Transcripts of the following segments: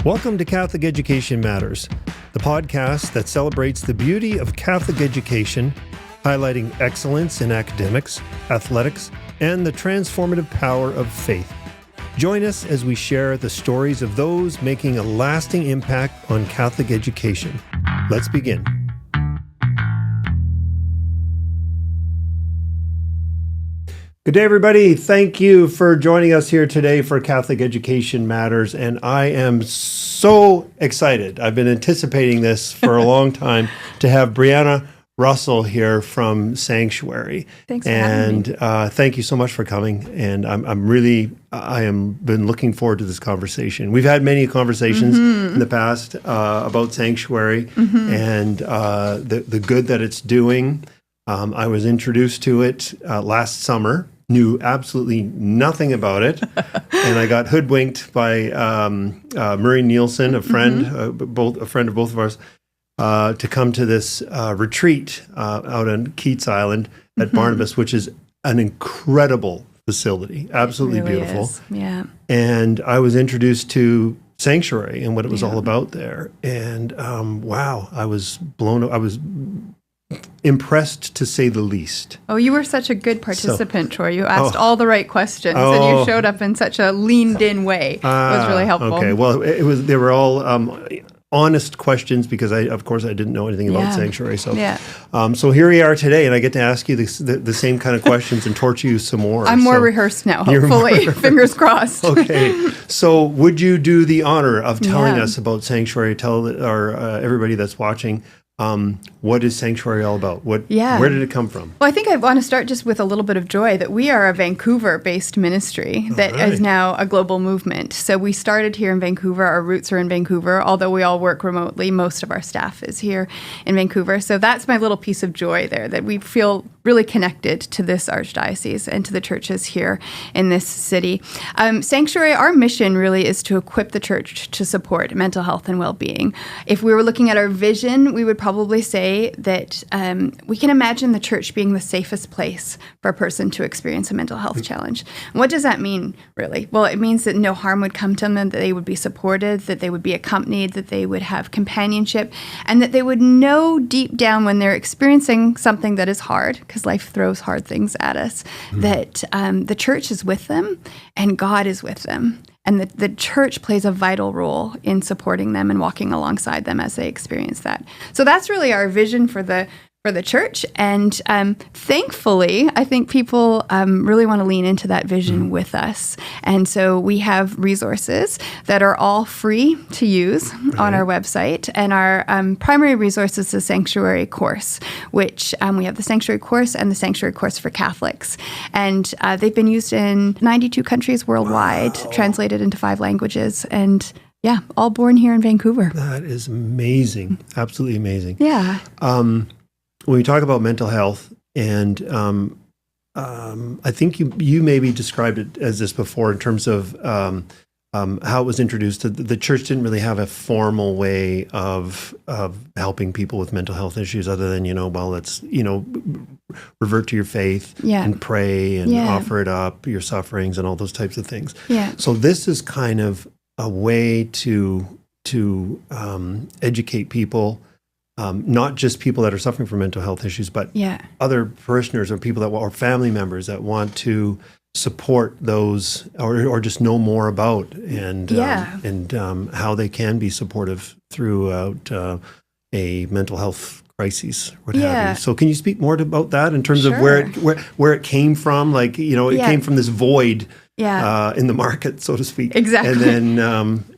Welcome to Catholic Education Matters, the podcast that celebrates the beauty of Catholic education, highlighting excellence in academics, athletics, and the transformative power of faith. Join us as we share the stories of those making a lasting impact on Catholic education. Let's begin. Good day, everybody. Thank you for joining us here today for Catholic Education Matters, and I am so excited. I've been anticipating this for a long time to have Brianna Russell here from Sanctuary. Thanks for having me. And thank you so much for coming. And I am been looking forward to this conversation. We've had many conversations in the past about Sanctuary and the good that it's doing. I was introduced to it last summer, knew absolutely nothing about it, and I got hoodwinked by Murray Nielsen, a friend, a friend of both of ours, to come to this retreat out on Keats Island at Barnabas, which is an incredible facility, absolutely It really beautiful. is. Yeah. And I was introduced to Sanctuary and what it was all about there, and wow, I was impressed, to say the least. Oh, you were such a good participant, Troy. You asked all the right questions, and you showed up in such a leaned-in way. It was really helpful. Okay, well, they were all honest questions because I didn't know anything about Sanctuary. So, so here we are today, and I get to ask you the same kind of questions and torture you some more. I'm more rehearsed now, hopefully. Fingers crossed. Okay, so would you do the honor of telling us about Sanctuary? Tell everybody that's watching. What is Sanctuary all about? Where did it come from? Well, I think I want to start just with a little bit of joy that we are a Vancouver-based ministry that is now a global movement. So we started here in Vancouver. Our roots are in Vancouver, although we all work remotely. Most of our staff is here in Vancouver. So that's my little piece of joy there, that we feel really connected to this archdiocese and to the churches here in this city. Sanctuary, our mission really is to equip the church to support mental health and well-being. If we were looking at our vision, we would probably say that we can imagine the church being the safest place for a person to experience a mental health challenge. And what does that mean, really? Well, it means that no harm would come to them, that they would be supported, that they would be accompanied, that they would have companionship, and that they would know deep down when they're experiencing something that is hard, because life throws hard things at us, that the church is with them and God is with them. And the church plays a vital role in supporting them and walking alongside them as they experience that. So that's really our vision for the church. And thankfully, I think people really want to lean into that vision with us. And so we have resources that are all free to use on our website. And our primary resource is the Sanctuary course, which we have the Sanctuary course and the Sanctuary course for Catholics. And they've been used in 92 countries worldwide, translated into 5 languages. And all born here in Vancouver. That is amazing. Absolutely amazing. Yeah. When we talk about mental health, and I think you maybe described it as this before in terms of how it was introduced. The church didn't really have a formal way of helping people with mental health issues other than, let's, revert to your faith and pray and offer it up, your sufferings and all those types of things. Yeah. So this is kind of a way to educate people. Not just people that are suffering from mental health issues, but other parishioners or people or family members that want to support those or just know more about and how they can be supportive throughout a mental health crisis, what have you. So can you speak more about that in terms of where it came from? Like, it came from this void in the market, so to speak. Exactly.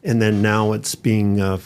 And then now it's being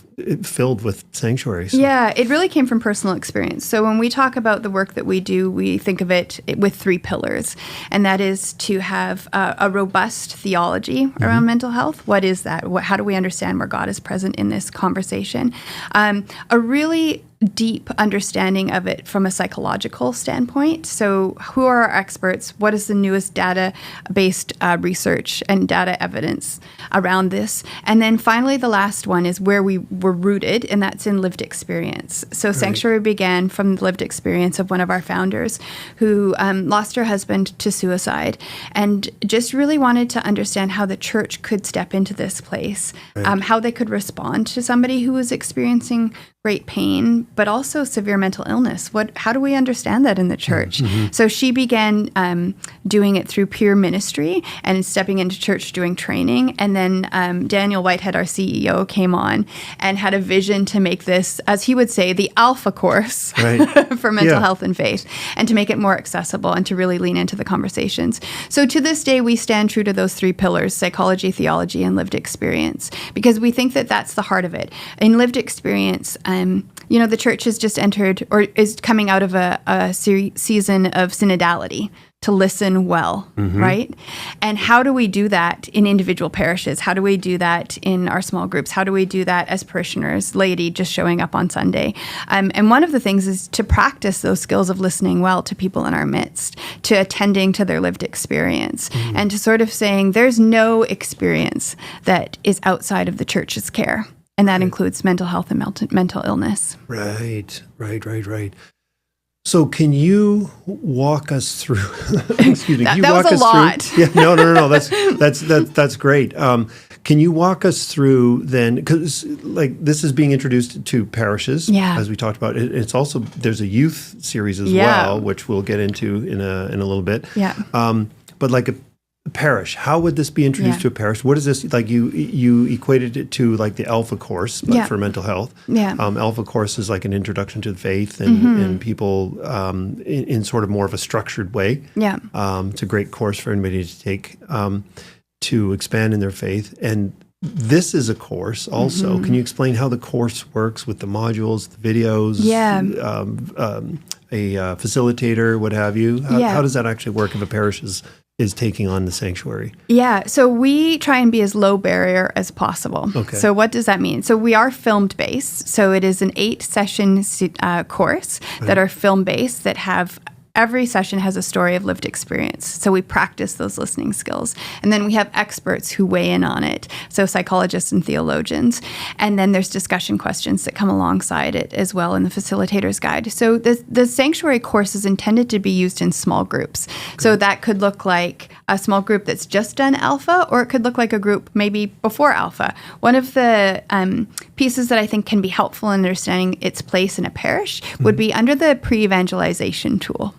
filled with sanctuaries. Yeah, it really came from personal experience. So when we talk about the work that we do, we think of it with 3 pillars, and that is to have a robust theology around mental health. What is that? How do we understand where God is present in this conversation? A really deep understanding of it from a psychological standpoint. So who are our experts? What is the newest data-based research and data evidence around this? And then finally, the last one is where we we're rooted, and that's in lived experience. So Sanctuary began from the lived experience of one of our founders who lost her husband to suicide and just really wanted to understand how the church could step into this place, how they could respond to somebody who was experiencing great pain, but also severe mental illness. How do we understand that in the church? So she began doing it through peer ministry and stepping into church doing training. And then Daniel Whitehead, our CEO, came on and had a vision to make this, as he would say, the alpha course for mental health and faith, and to make it more accessible and to really lean into the conversations. So to this day, we stand true to those three pillars: psychology, theology, and lived experience, because we think that that's the heart of it. In lived experience, the church has just entered or is coming out of a season of synodality, to listen well, right? And how do we do that in individual parishes? How do we do that in our small groups? How do we do that as parishioners, laity just showing up on Sunday? And one of the things is to practice those skills of listening well to people in our midst, to attending to their lived experience, and to sort of saying there's no experience that is outside of the church's care. And that includes mental health and mental illness. Right. So can you walk us through? Excuse me. That was a lot. Through, no. That's great. Can you walk us through then? Because this is being introduced to parishes, as we talked about. It's also there's a youth series as well, which we'll get into in a little bit. But like a parish, how would this be introduced to a parish? What is this like? You equated it to like the Alpha course, but for mental health. Alpha course is like an introduction to the faith and people in sort of more of a structured way. It's a great course for anybody to take to expand in their faith. And this is a course also. Can you explain how the course works with the modules, the videos, a facilitator, what have you? How does that actually work if a parish is taking on the sanctuary? So we try and be as low barrier as possible. So what does that mean? So we are filmed based. So it is an 8-session course that are film based, that have every session has a story of lived experience. So we practice those listening skills. And then we have experts who weigh in on it. So psychologists and theologians. And then there's discussion questions that come alongside it as well in the facilitator's guide. So the sanctuary course is intended to be used in small groups. So that could look like a small group that's just done Alpha, or it could look like a group maybe before Alpha. One of the pieces that I think can be helpful in understanding its place in a parish would be under the pre-evangelization tool.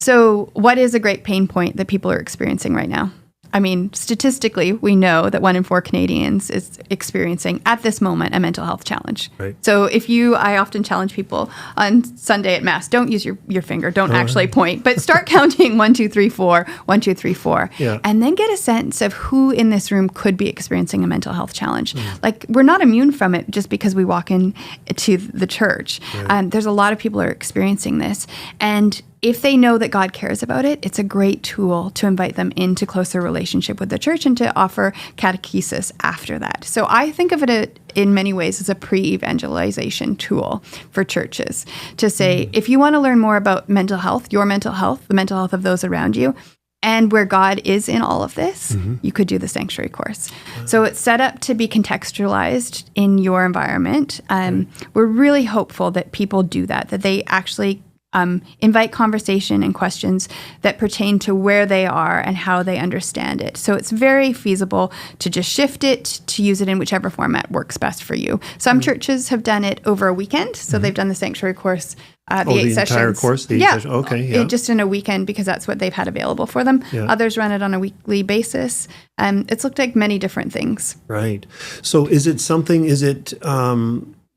So what is a great pain point that people are experiencing right now? I mean, statistically, we know that 1 in 4 Canadians is experiencing, at this moment, a mental health challenge. So I often challenge people on Sunday at Mass, don't use your finger, don't actually point, but start counting 1, 2, 3, 4, 1, 2, 3, 4, and then get a sense of who in this room could be experiencing a mental health challenge. Like, we're not immune from it just because we walk into the church. There's a lot of people who are experiencing this, and if they know that God cares about it, it's a great tool to invite them into closer relationship with the church and to offer catechesis after that. So I think of it in many ways as a pre-evangelization tool for churches to say, if you want to learn more about mental health, your mental health, the mental health of those around you, and where God is in all of this, you could do the sanctuary course. So it's set up to be contextualized in your environment. We're really hopeful that people do that they actually invite conversation and questions that pertain to where they are and how they understand it. So it's very feasible to just shift it, to use it in whichever format works best for you. Some churches have done it over a weekend. So they've done the sanctuary course, the 8 sessions. Entire course? The 8 sessions? Okay, just in a weekend, because that's what they've had available for them. Others run it on a weekly basis. It's looked like many different things. Right. So is it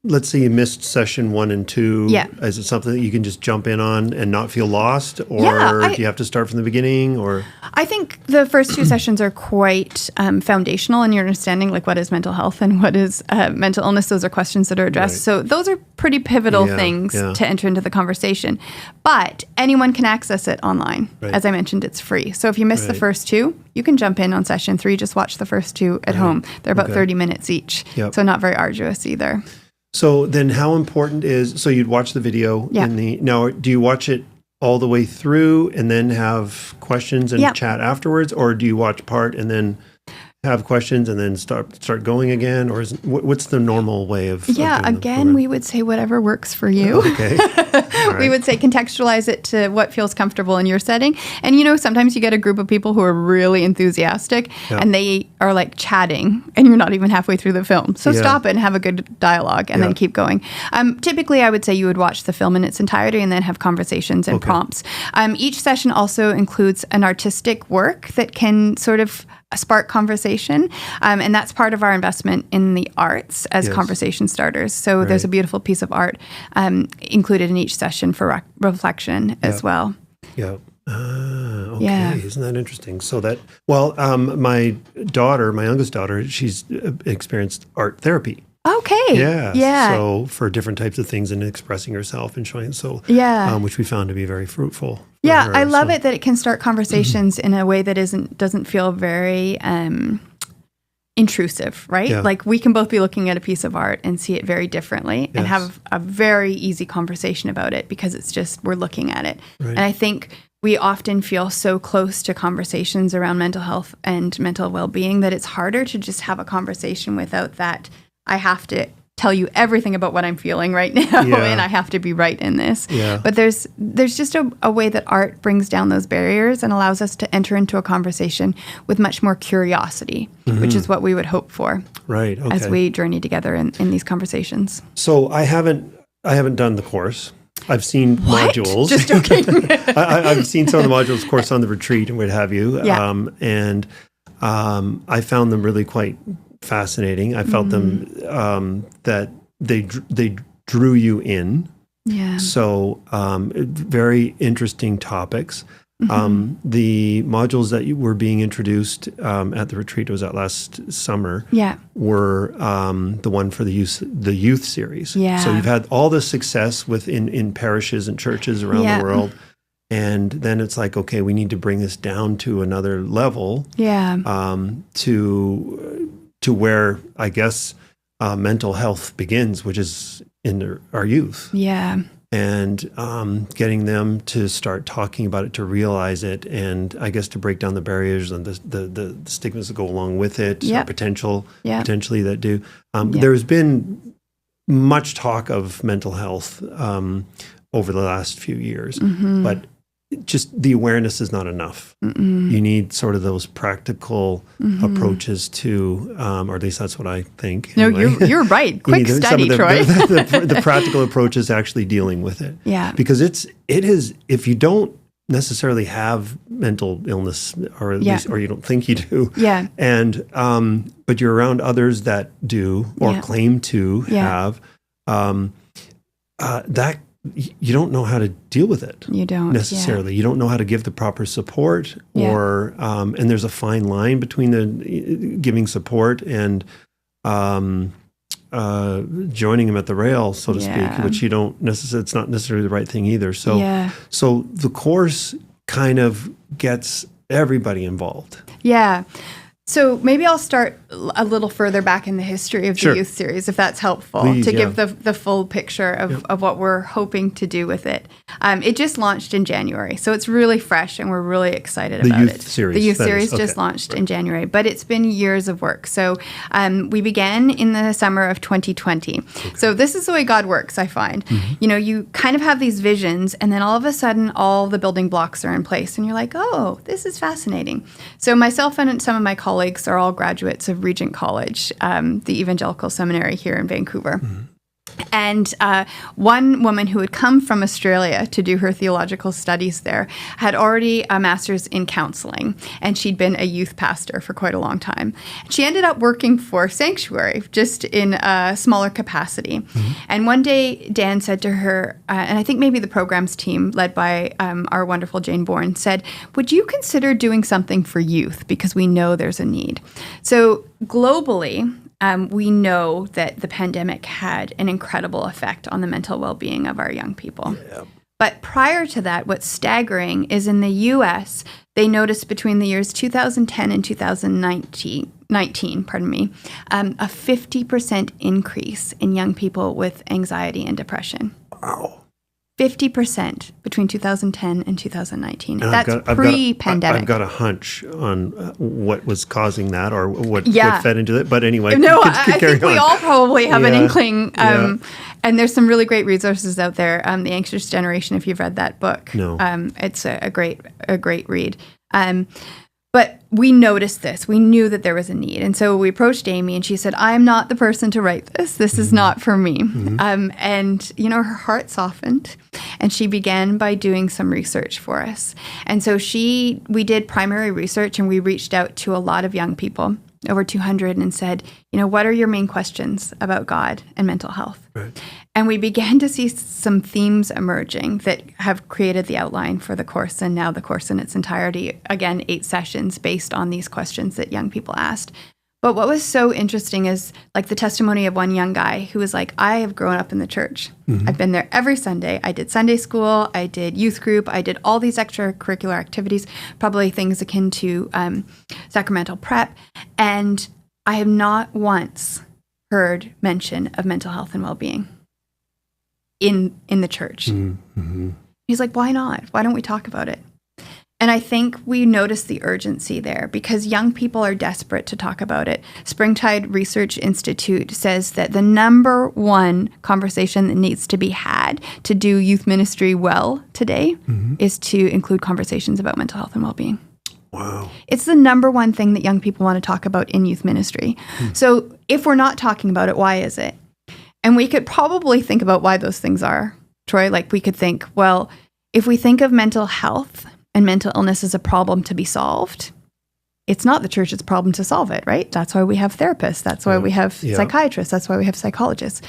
let's say you missed session 1 and 2. Is it something that you can just jump in on and not feel lost? Or do you have to start from the beginning? Or I think the first 2 sessions are quite foundational in your understanding, like what is mental health and what is mental illness. Those are questions that are addressed. So those are pretty pivotal things to enter into the conversation. But anyone can access it online. As I mentioned, it's free. So if you miss the first 2, you can jump in on session 3, just watch the first 2 at home. They're about 30 minutes each. So not very arduous either. So then how important so you'd watch the video now do you watch it all the way through and then have questions and chat afterwards, or do you watch part and then have questions and then start going again, or what's the normal way of? Again, we would say whatever works for you. Okay. Right. We would say contextualize it to what feels comfortable in your setting. And sometimes you get a group of people who are really enthusiastic and they are like chatting, and you're not even halfway through the film. So stop it and have a good dialogue, and then keep going. Typically, I would say you would watch the film in its entirety and then have conversations and prompts. Each session also includes an artistic work that can sort of spark conversation. And that's part of our investment in the arts as conversation starters. So there's a beautiful piece of art included in each session for reflection as well. Yeah. Okay. Yeah. Isn't that interesting? So my youngest daughter, she's experienced art therapy. Okay. Yeah. So for different types of things and expressing herself and showing, which we found to be very fruitful. Yeah, I love it that it can start conversations in a way that doesn't feel very intrusive, right? Yeah. Like we can both be looking at a piece of art and see it very differently and have a very easy conversation about it because it's just we're looking at it. Right. And I think we often feel so close to conversations around mental health and mental well-being that it's harder to just have a conversation without that. I have to tell you everything about what I'm feeling right now, and I have to be right in this. Yeah. But there's just a way that art brings down those barriers and allows us to enter into a conversation with much more curiosity, which is what we would hope for. Right. Okay. As we journey together in these conversations. So I haven't done the course. I've seen modules. Just joking. I've seen some of the modules, of course, on the retreat and what have you. Yeah. I found them really quite fascinating. I felt them that they drew you in. Yeah. So very interesting topics. The modules that were being introduced at the retreat, was that last summer, were the one for the youth series. Yeah. So you've had all this success in parishes and churches around the world. And then it's like, okay, we need to bring this down to another level. Yeah. To where I guess mental health begins, which is in our youth. Yeah. And getting them to start talking about it, to realize it, and I guess to break down the barriers and the stigmas that go along with it, potentially that do. There's been much talk of mental health over the last few years, but just the awareness is not enough. You need sort of those practical approaches to, or at least that's what I think. No, anyway. You're right. Quick study, Troy. The practical approach is actually dealing with it. Yeah. Because it is, if you don't necessarily have mental illness, or at least, or you don't think you do. Yeah. And, but you're around others that do, or claim to have, that you don't know how to deal with it. You don't necessarily. Yeah. You don't know how to give the proper support, or and there's a fine line between the giving support and joining them at the rail, so to speak, which you don't necessarily. It's not necessarily the right thing either. So, so the course kind of gets everybody involved. Yeah. So maybe I'll start a little further back in the history of the youth series, if that's helpful, to give the full picture of what we're hoping to do with it. It just launched in January, so it's really fresh, and we're really excited about it. The youth series just launched in January, but it's been years of work. So we began in the summer of 2020. Okay. So this is the way God works, I find. You kind of have these visions, and then all of a sudden, all the building blocks are in place, and you're like, oh, this is fascinating. So myself and some of my colleagues are all graduates of Regent College, the evangelical seminary here in Vancouver. And one woman who had come from Australia to do her theological studies there had already a master's in counseling, and she'd been a youth pastor for quite a long time. She ended up working for Sanctuary, just in a smaller capacity. And one day, Dan said to her, and I think maybe the programs team, led by our wonderful Jane Bourne, said, would you consider doing something for youth? Because we know there's a need. So globally, we know that the pandemic had an incredible effect on the mental well-being of our young people. Yeah. But prior to that, what's staggering is in the U.S., they noticed between the years 2010 and 2019, a 50% increase in young people with anxiety and depression. Wow. 50% between 2010 and 2019. And That's pre-pandemic. I've got a hunch on what was causing that or what Yeah. fed into it. But anyway, No, I think we all probably have an Yeah. inkling. Yeah. And there's some really great resources out there. The Anxious Generation, if you've read that book, No. It's a great read. But we noticed this. We knew that there was a need. And so we approached Amy and she said, I'm not the person to write this. This is not for me. And, her heart softened and she began by doing some research for us. And so we did primary research and we reached out to a lot of young people, over 200, and said, what are your main questions about God and mental health? Right. And we began to see some themes emerging that have created the outline for the course, and now the course in its entirety, again, 8 sessions based on these questions that young people asked. But what was so interesting is like the testimony of one young guy who was like, I have grown up in the church. I've been there every Sunday. I did Sunday school. I did youth group. I did all these extracurricular activities, probably things akin to sacramental prep. And I have not once heard mention of mental health and well-being in the church. He's like, why not? Why don't we talk about it? And I think we noticed the urgency there because young people are desperate to talk about it. Springtide Research Institute says that the number one conversation that needs to be had to do youth ministry well today is to include conversations about mental health and well-being. Wow. It's the number one thing that young people want to talk about in youth ministry. So if we're not talking about it, why is it? And we could probably think about why those things are, Troy. Like we could think, well, if we think of mental health and mental illness as a problem to be solved, it's not the church's problem to solve it, right? That's why we have therapists. That's why we have psychiatrists. That's why we have psychologists.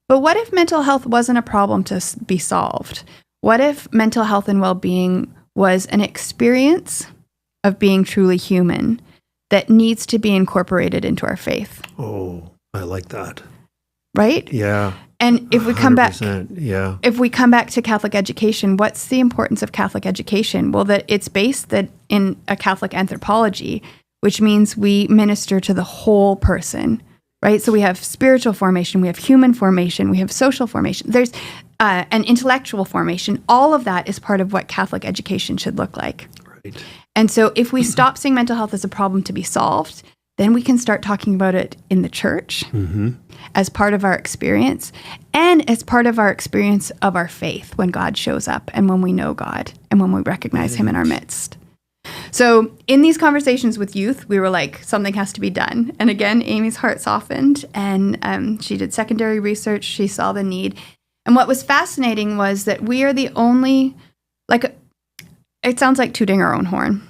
But what if mental health wasn't a problem to be solved? What if mental health and well-being was an experience of being truly human that needs to be incorporated into our faith? Oh, I like that. Right? Yeah. And if we come back, 100%, if we come back to Catholic education, what's the importance of Catholic education? Well, that it's based in a Catholic anthropology, which means we minister to the whole person, right? So we have spiritual formation, we have human formation, we have social formation. There's an intellectual formation. All of that is part of what Catholic education should look like. Right. And so if we stop seeing mental health as a problem to be solved, then we can start talking about it in the church as part of our experience and as part of our experience of our faith when God shows up and when we know God and when we recognize him in our midst. So in these conversations with youth, we were like, something has to be done. And again, Amy's heart softened and she did secondary research. She saw the need. And what was fascinating was that we are the only, it sounds like tooting our own horn.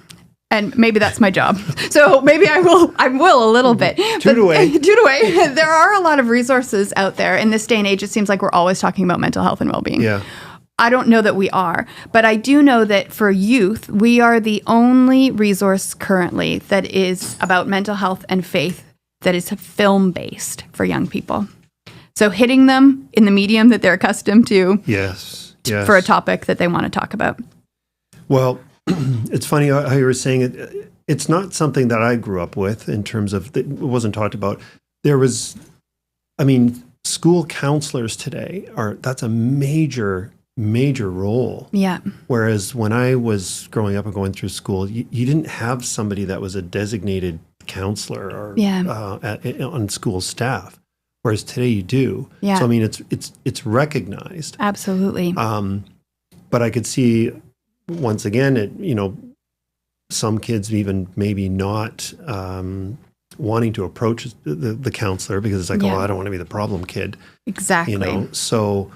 And maybe that's my job. So maybe I will a little bit. Toot away. There are a lot of resources out there. In this day and age, it seems like we're always talking about mental health and well-being. Yeah. I don't know that we are, but I do know that for youth, we are the only resource currently that is about mental health and faith that is film-based for young people. So hitting them in the medium that they're accustomed to Yes. for a topic that they want to talk about. Well, it's funny how you were saying it. It's not something that I grew up with in terms of, it wasn't talked about. School counselors today that's a major role. Yeah. Whereas when I was growing up and going through school, you didn't have somebody that was a designated counselor or on school staff. Whereas today you do. Yeah. So it's recognized. Absolutely. But I could see once again, some kids even maybe not wanting to approach the counselor because it's like, I don't want to be the problem kid. Exactly. So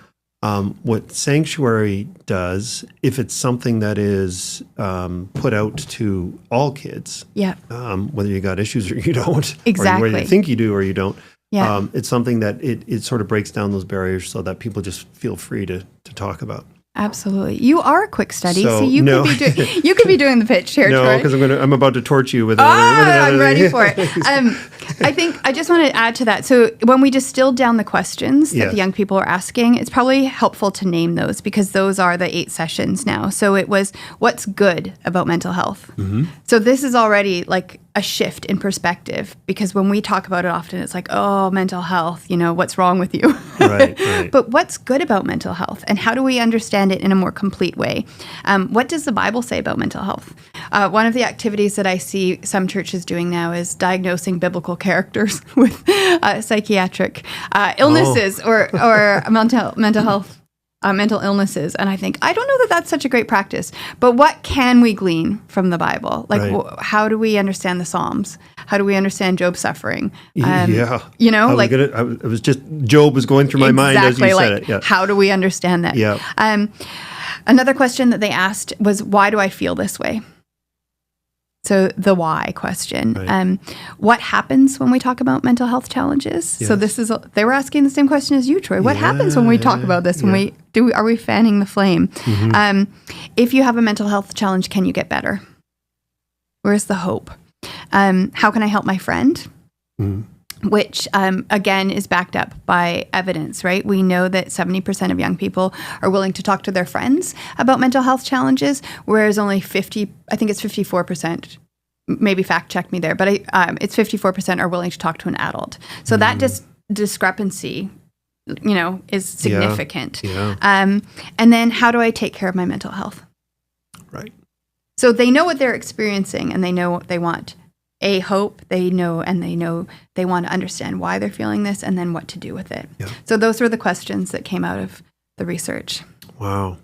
what Sanctuary does, if it's something that is put out to all kids, whether you got issues or you don't, exactly, or whether you think you do or you don't, it's something that it sort of breaks down those barriers so that people just feel free to talk about. Absolutely. You are a quick study, so you could could be doing the pitch here, No, Troy. because I'm about to torch you with I'm ready for it. I think I just want to add to that. So when we distilled down the questions that the young people are asking, it's probably helpful to name those because those are the 8 sessions now. So it was, what's good about mental health? Mm-hmm. So this is already like a shift in perspective because when we talk about it often, it's like, oh, mental health, what's wrong with you? Right. But what's good about mental health and how do we understand understand it in a more complete way. What does the Bible say about mental health? One of the activities that I see some churches doing now is diagnosing biblical characters with psychiatric illnesses or mental health. Mental illnesses. And I think, I don't know that that's such a great practice, but what can we glean from the Bible? Like, how do we understand the Psalms? How do we understand Job's suffering? You know, like, it was just, Job was going through my mind as you said it. Yeah. How do we understand that? Yeah. Another question that they asked was, why do I feel this way? So the why question. Right. What happens when we talk about mental health challenges? Yes. So they were asking the same question as you, Troy. What happens when we talk about this? When are we fanning the flame? Mm-hmm. If you have a mental health challenge, can you get better? Where's the hope? How can I help my friend? Mm-hmm. Which, again, is backed up by evidence, right? We know that 70% of young people are willing to talk to their friends about mental health challenges, whereas only 54%, maybe fact check me there, but it's 54% are willing to talk to an adult. So that discrepancy, is significant. Yeah. And then how do I take care of my mental health? Right. So they know what they're experiencing and they know what they want. Hope, they know they want to understand why they're feeling this and then what to do with it. Yeah. So those were the questions that came out of the research. Wow.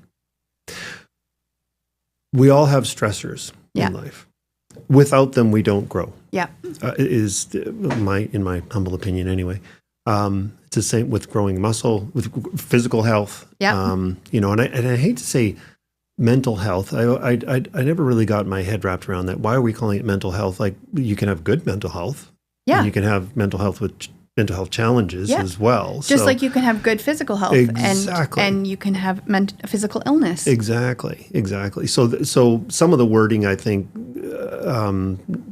We all have stressors in life. Without them, we don't grow. Yeah. In my humble opinion anyway. It's the same with growing muscle, with physical health. Yeah. And I hate to say mental health. I never really got my head wrapped around that. Why are we calling it mental health? Like, you can have good mental health. Yeah. And you can have mental health with mental health challenges as well. Just like you can have good physical health and you can have physical illness. Exactly. So some of the wording, I think,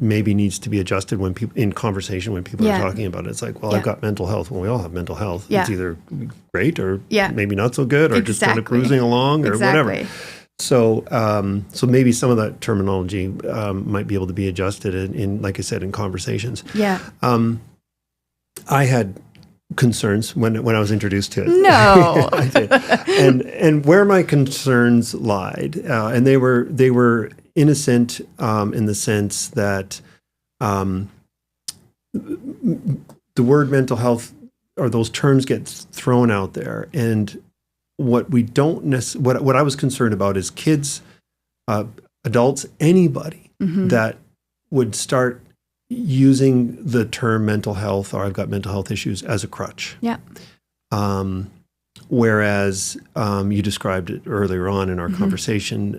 maybe needs to be adjusted when people in conversation when people are talking about it. It's like, well, I've got mental health. Well, we all have mental health. Yeah. It's either great or maybe not so good or just kind of cruising along or whatever. So maybe some of that terminology might be able to be adjusted in, like I said, in conversations. Yeah. I had concerns when I was introduced to it. No. I did. And where my concerns lied, and they were innocent in the sense that the word mental health or those terms get thrown out there, and what we don't what I was concerned about is kids, adults, anybody that would start using the term mental health or I've got mental health issues as a crutch. Yeah. Whereas you described it earlier on in our conversation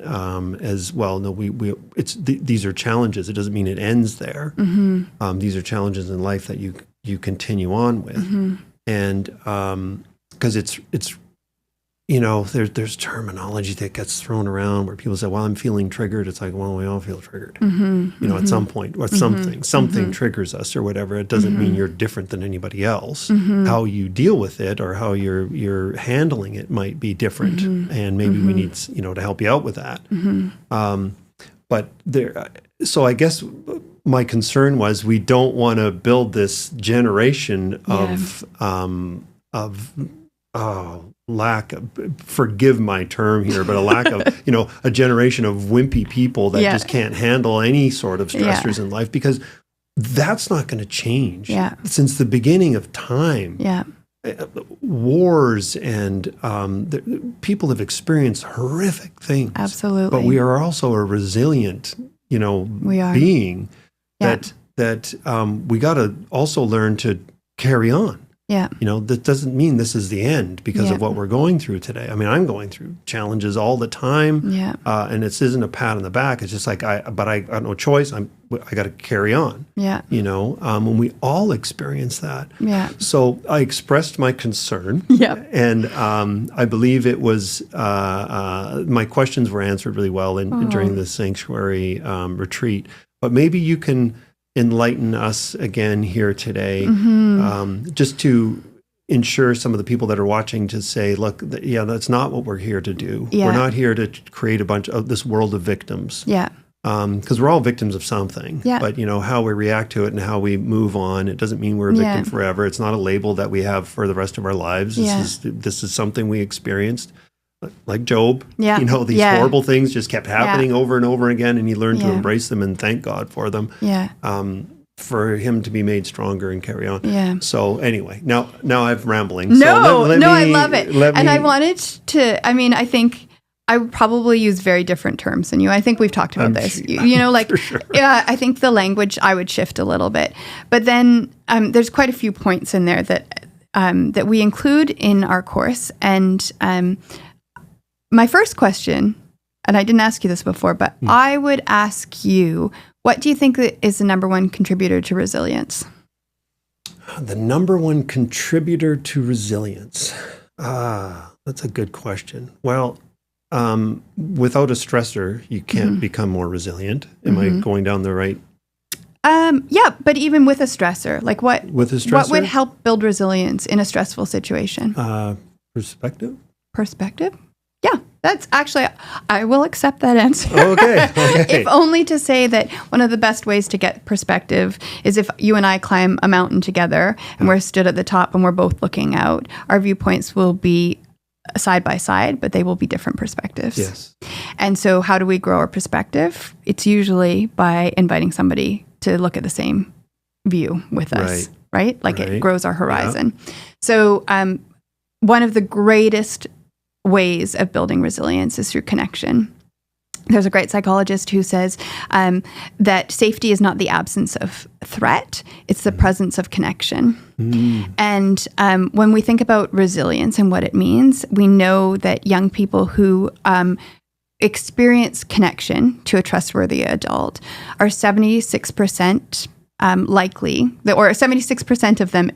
as well. No, these are challenges. It doesn't mean it ends there. These are challenges in life that you continue on with, and because it's there's terminology that gets thrown around where people say, well, I'm feeling triggered. It's like, well, we all feel triggered, at some point, or something triggers us or whatever. It doesn't mean you're different than anybody else. How you deal with it or how you're handling it might be different. And maybe we need, to help you out with that. But so I guess my concern was we don't want to build this generation of lack of, forgive my term here, but a lack of, a generation of wimpy people that just can't handle any sort of stressors in life, because that's not going to change. Since the beginning of time, wars and people have experienced horrific things. Absolutely. But we are also a resilient, being that we got to also learn to carry on. Yeah. That doesn't mean this is the end because of what we're going through today. I mean, I'm going through challenges all the time. Yeah. And this isn't a pat on the back. It's just like, I got no choice. I got to carry on. Yeah. When we all experience that. Yeah. So I expressed my concern. Yeah. And I believe it was, my questions were answered really well during the sanctuary retreat. But maybe you can enlighten us again here today, just to ensure some of the people that are watching to say, look, that's not what we're here to do. Yeah. We're not here to create a bunch of this world of victims. Yeah. Because we're all victims of something. Yeah. But, how we react to it and how we move on, it doesn't mean we're a victim forever. It's not a label that we have for the rest of our lives. This is something we experienced. like Job, Yeah. these horrible things just kept happening over and over again, and he learned to Yeah. embrace them and thank God for them. Yeah. For him to be made stronger and carry on. Yeah. So anyway, now I'm rambling. No, so I love it. And I wanted to, I think I would probably use very different terms than you. I think we've talked about this. For sure. Yeah, I think the language I would shift a little bit. But then there's quite a few points in there that we include in our course. And my first question, and I didn't ask you this before, but I would ask you, what do you think is the number one contributor to resilience? The number one contributor to resilience. That's a good question. Well, without a stressor, you can't become more resilient. Am I going down the right? Yeah, but even with a stressor, like what would help build resilience in a stressful situation? Perspective? Perspective? Yeah, that's actually, I will accept that answer. Okay. If only to say that one of the best ways to get perspective is if you and I climb a mountain together and we're stood at the top and we're both looking out, our viewpoints will be side by side, but they will be different perspectives. Yes. And so how do we grow our perspective? It's usually by inviting somebody to look at the same view with us, right? Like it grows our horizon. Yeah. So one of the greatest ways of building resilience is through connection. There's a great psychologist who says that safety is not the absence of threat, it's the presence of connection. And when we think about resilience and what it means, we know that young people who experience connection to a trustworthy adult are 76% likely, or 76% of them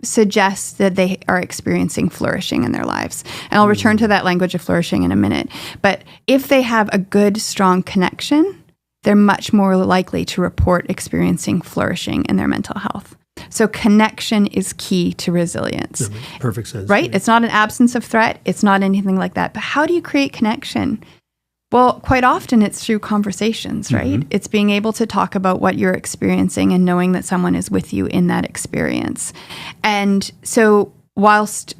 suggests that they are experiencing flourishing in their lives. And I'll return to that language of flourishing in a minute. But if they have a good, strong connection, they're much more likely to report experiencing flourishing in their mental health. So connection is key to resilience. That makes perfect sense. Right? It's not an absence of threat. It's not anything like that. But how do you create connection? Well, quite often it's through conversations, right? It's being able to talk about what you're experiencing and knowing that someone is with you in that experience. And so whilst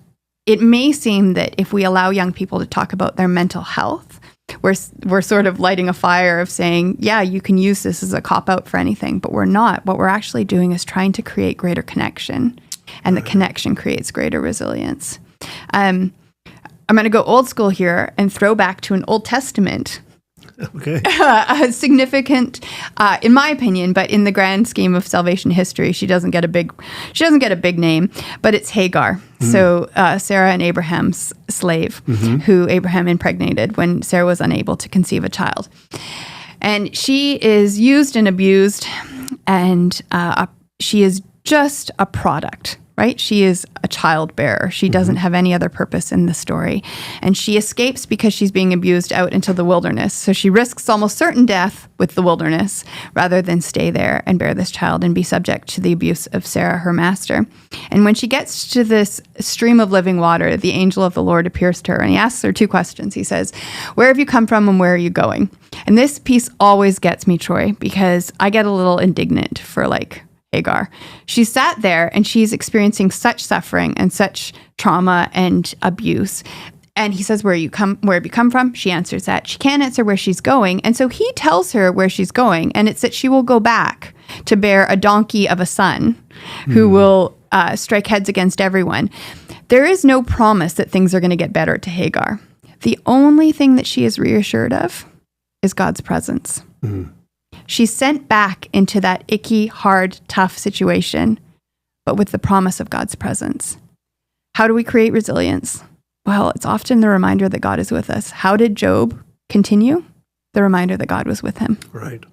it may seem that if we allow young people to talk about their mental health, we're sort of lighting a fire of saying, yeah, you can use this as a cop-out for anything, but we're not. What we're actually doing is trying to create greater connection, and the connection creates greater resilience. I'm going to go old school here and throw back to an Old Testament. Okay. A significant, in my opinion, but in the grand scheme of salvation history, she doesn't get a big name, but it's Hagar. So Sarah and Abraham's slave, who Abraham impregnated when Sarah was unable to conceive a child. And she is used and abused, and she is just a product. Right? She is a child bearer. She doesn't have any other purpose in the story. And she escapes because she's being abused out into the wilderness. So she risks almost certain death with the wilderness rather than stay there and bear this child and be subject to the abuse of Sarah, her master. And when she gets to this stream of living water, the angel of the Lord appears to her and he asks her two questions. He says, "Where have you come from and where are you going?" And this piece always gets me, Troy, because I get a little indignant for Hagar. She sat there and she's experiencing such suffering and such trauma and abuse. And he says, where have you come from? She answers that. She can't answer where she's going. And so he tells her where she's going. And it's that she will go back to bear a donkey of a son who will strike heads against everyone. There is no promise that things are going to get better to Hagar. The only thing that she is reassured of is God's presence. She's sent back into that icky, hard, tough situation, but with the promise of God's presence. How do we create resilience? Well, it's often the reminder that God is with us. How did Job continue? The reminder that God was with him. Right.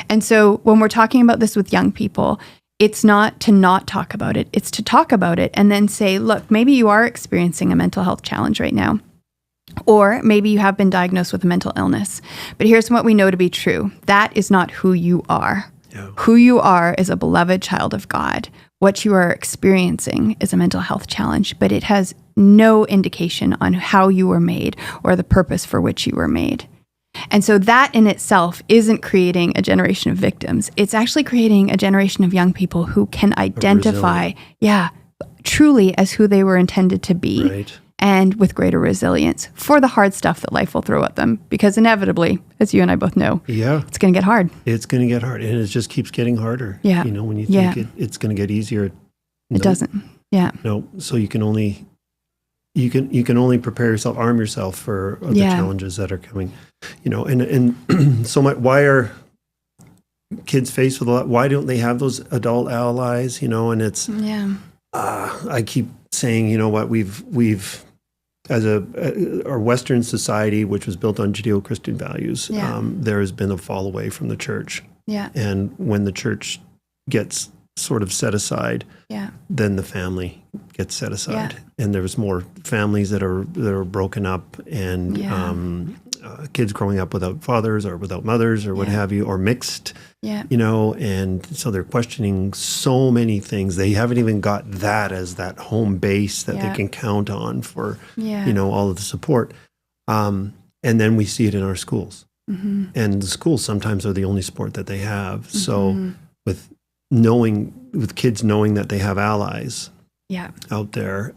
And so when we're talking about this with young people, it's not to not talk about it. It's to talk about it and then say, look, maybe you are experiencing a mental health challenge right now. Or maybe you have been diagnosed with a mental illness. But here's what we know to be true. That is not who you are. Yeah. Who you are is a beloved child of God. What you are experiencing is a mental health challenge, but it has no indication on how you were made or the purpose for which you were made. And so that in itself isn't creating a generation of victims. It's actually creating a generation of young people who can identify, truly as who they were intended to be. Right. and with greater resilience for the hard stuff that life will throw at them. Because inevitably, as you and I both know, it's going to get hard. It's going to get hard. And it just keeps getting harder. Yeah. When you think it's going to get easier. It doesn't. Yeah. No. So you can only prepare yourself, arm yourself for the challenges that are coming. And so why are kids faced with a lot? Why don't they have those adult allies? And it's I keep saying, we've as our Western society, which was built on Judeo-Christian values, there has been a fall away from the church. Yeah. And when the church gets sort of set aside, then the family gets set aside. And there's more families that are broken up, and kids growing up without fathers or without mothers or what have you, or mixed. And so they're questioning so many things. They haven't even got that as that home base that they can count on for, all of the support. And then we see it in our schools. Mm-hmm. And the schools sometimes are the only support that they have. Mm-hmm. So with kids knowing that they have allies out there,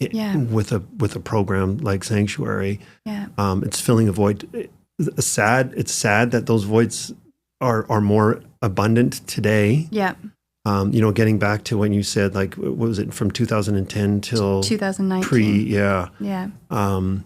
with a program like Sanctuary, it's filling a void. It's sad that those voids are more abundant today. Yeah. Getting back to when you said, like, what was it, from 2010 till 2019?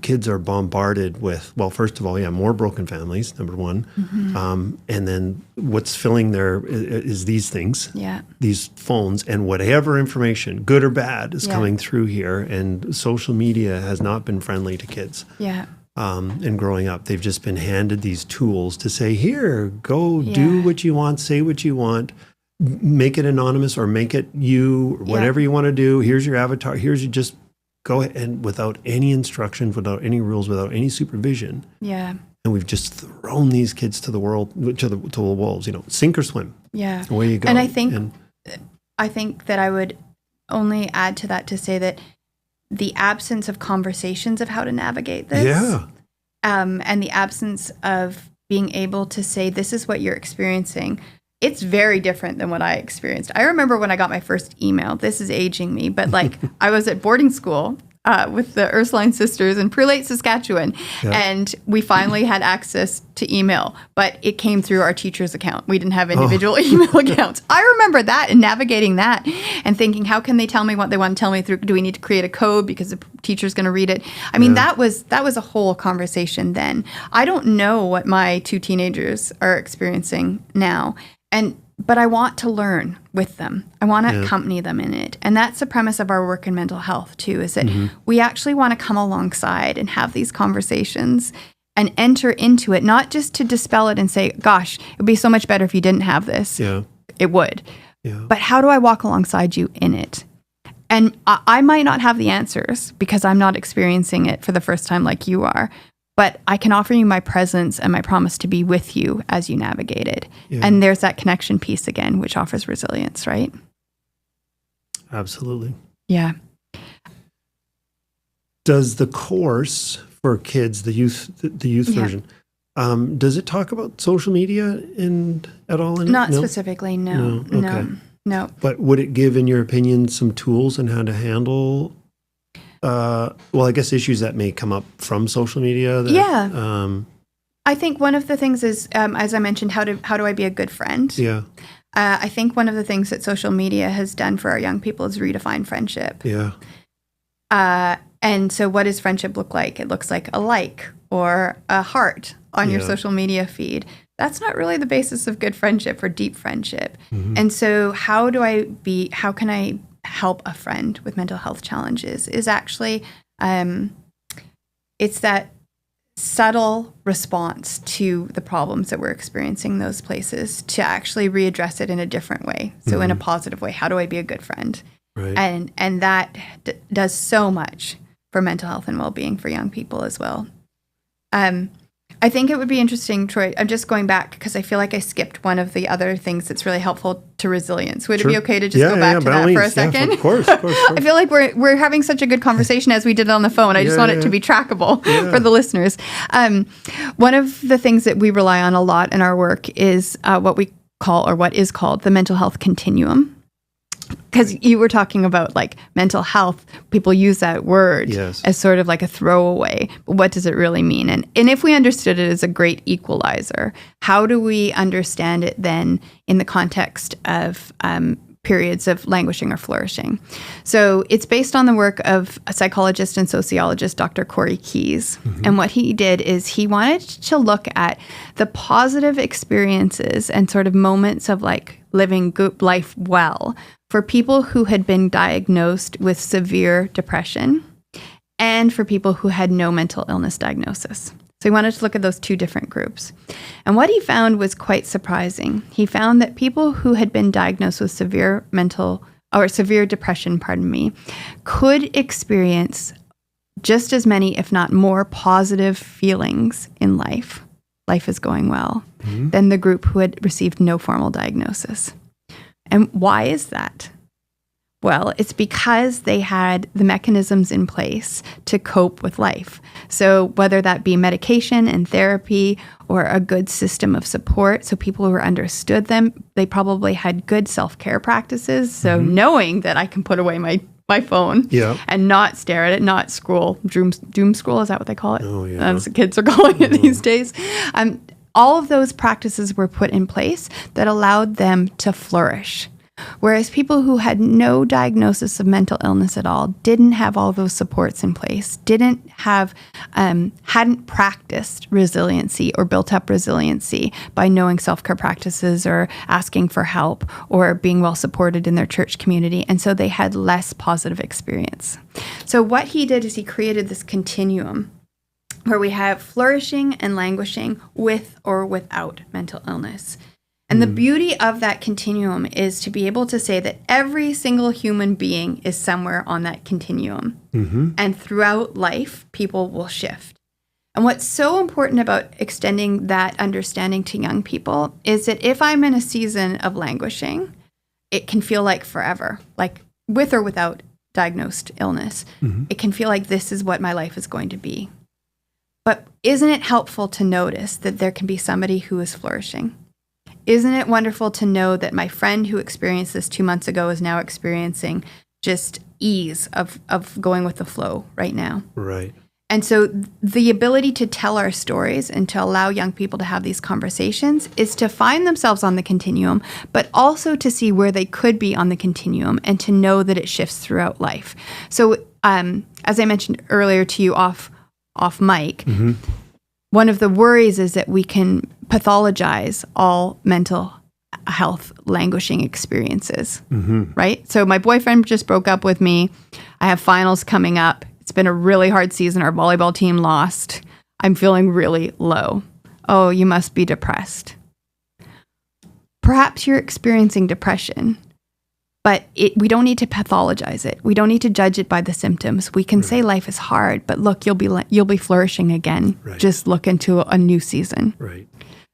Kids are bombarded with, well, first of all, more broken families, number one. Mm-hmm. And then what's filling there is these things, these phones, and whatever information, good or bad, is coming through here. And social media has not been friendly to kids. Yeah. And growing up, they've just been handed these tools to say, here, go do what you want, say what you want, make it anonymous or make it you, whatever you want to do. Here's your avatar. Here's you just go ahead, and without any instructions, without any rules, without any supervision. Yeah. And we've just thrown these kids to the wolves, sink or swim. Yeah. Away you go. And I think that I would only add to that to say that the absence of conversations of how to navigate this, and the absence of being able to say, this is what you're experiencing, it's very different than what I experienced. I remember when I got my first email, this is aging me, but I was at boarding school with the Ursuline sisters in Prelate, Saskatchewan, and we finally had access to email, but it came through our teacher's account. We didn't have individual email accounts. I remember that and navigating that and thinking, how can they tell me what they want to tell me through? Do we need to create a code because the teacher's going to read it? I mean, that was a whole conversation then. I don't know what my two teenagers are experiencing now. But I want to learn with them. I want to accompany them in it. And that's the premise of our work in mental health too, is that we actually want to come alongside and have these conversations and enter into it, not just to dispel it and say, gosh, it would be so much better if you didn't have this. Yeah. It would. Yeah. But how do I walk alongside you in it? And I might not have the answers because I'm not experiencing it for the first time like you are. But I can offer you my presence and my promise to be with you as you navigate it. Yeah. And there's that connection piece again, which offers resilience, right? Absolutely. Yeah. Does the course for kids, the youth version, does it talk about social media at all? Not specifically, no. Okay. No. But would it give, in your opinion, some tools on how to handle I guess issues that may come up from social media? I think one of the things is, as I mentioned, how do I be a good friend? Yeah. I think one of the things that social media has done for our young people is redefine friendship. Yeah. And so what does friendship look like? It looks like a like or a heart on your social media feed. That's not really the basis of good friendship or deep friendship. Mm-hmm. And so how can I help a friend with mental health challenges is actually, it's that subtle response to the problems that we're experiencing in those places to actually readdress it in a different way. So in a positive way, how do I be a good friend? Right. And that does so much for mental health and well-being for young people as well. I think it would be interesting, Troy, I'm just going back because I feel like I skipped one of the other things that's really helpful to resilience. Would it be okay to just go back to that for a second? Of course. I feel like we're having such a good conversation as we did on the phone. I just want it to be trackable for the listeners. One of the things that we rely on a lot in our work is what is called the mental health continuum. Because you were talking about like mental health, people use that word as sort of like a throwaway. But what does it really mean? And if we understood it as a great equalizer, how do we understand it then in the context of periods of languishing or flourishing? So it's based on the work of a psychologist and sociologist, Dr. Corey Keyes. And what he did is he wanted to look at the positive experiences and sort of moments of like living good life well for people who had been diagnosed with severe depression and for people who had no mental illness diagnosis. So he wanted to look at those two different groups. And what he found was quite surprising. He found that people who had been diagnosed with severe depression, could experience just as many, if not more, positive feelings in life. Life is going well, than the group who had received no formal diagnosis. And why is that? Well, it's because they had the mechanisms in place to cope with life. So whether that be medication and therapy or a good system of support, so people who understood them, they probably had good self-care practices. So knowing that I can put away my phone and not stare at it, not scroll, doom scroll, is that what they call it? Oh, yeah. As the kids are calling it these days. All of those practices were put in place that allowed them to flourish. Whereas people who had no diagnosis of mental illness at all didn't have all those supports in place, didn't have, hadn't practiced resiliency or built up resiliency by knowing self-care practices or asking for help or being well supported in their church community. And so they had less positive experience. So what he did is he created this continuum where we have flourishing and languishing with or without mental illness. And the beauty of that continuum is to be able to say that every single human being is somewhere on that continuum. And throughout life, people will shift. And what's so important about extending that understanding to young people is that if I'm in a season of languishing, it can feel like forever, like with or without diagnosed illness. It can feel like this is what my life is going to be. But isn't it helpful to notice that there can be somebody who is flourishing? Isn't it wonderful to know that my friend who experienced this 2 months ago is now experiencing just ease of going with the flow right now? Right. And so the ability to tell our stories and to allow young people to have these conversations is to find themselves on the continuum, but also to see where they could be on the continuum and to know that it shifts throughout life. So as I mentioned earlier to you off mic, one of the worries is that we can pathologize all mental health languishing experiences, right? So my boyfriend just broke up with me. I have finals coming up. It's been a really hard season. Our volleyball team lost. I'm feeling really low. Oh, you must be depressed. Perhaps you're experiencing depression, but we don't need to pathologize it. We don't need to judge it by the symptoms. We can say life is hard, but look, you'll be flourishing again. Just look into a new season. Right.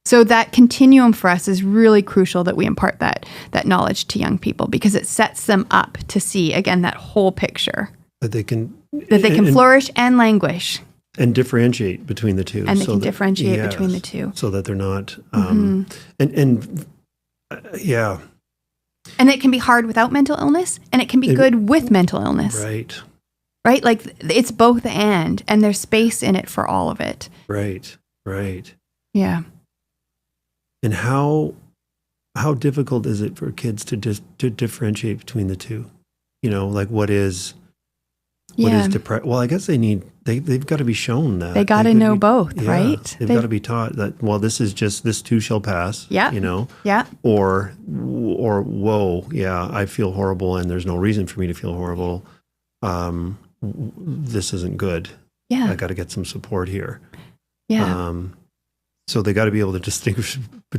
So that continuum for us is really crucial that we impart that knowledge to young people because it sets them up to see, again, that whole picture. That they can flourish and languish. And differentiate between the two. And they can differentiate between the two. So that they're not, yeah. And it can be hard without mental illness, and it can be good with mental illness. Right. Right? Like it's both and there's space in it for all of it. Right. Yeah. And how difficult is it for kids to differentiate between the two? You know, like what is depression? Well, I guess they've got to be shown that. They got to know both, right? They've got to be taught that, well, this is just, this too shall pass. Yeah. You know? Yeah. Or whoa, yeah, I feel horrible and there's no reason for me to feel horrible. This isn't good. Yeah. I got to get some support here. Yeah. So they got to be able to distinguish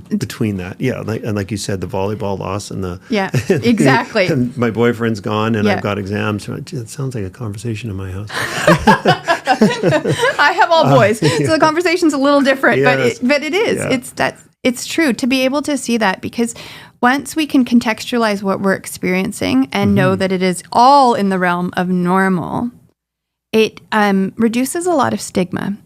between that. Yeah. And like you said, the volleyball loss and the... Yeah, exactly. And my boyfriend's gone and I've got exams. It sounds like a conversation in my house. I have all boys. So the conversation's a little different, but it is. Yeah. It's true to be able to see that because once we can contextualize what we're experiencing and know that it is all in the realm of normal, it reduces a lot of stigma.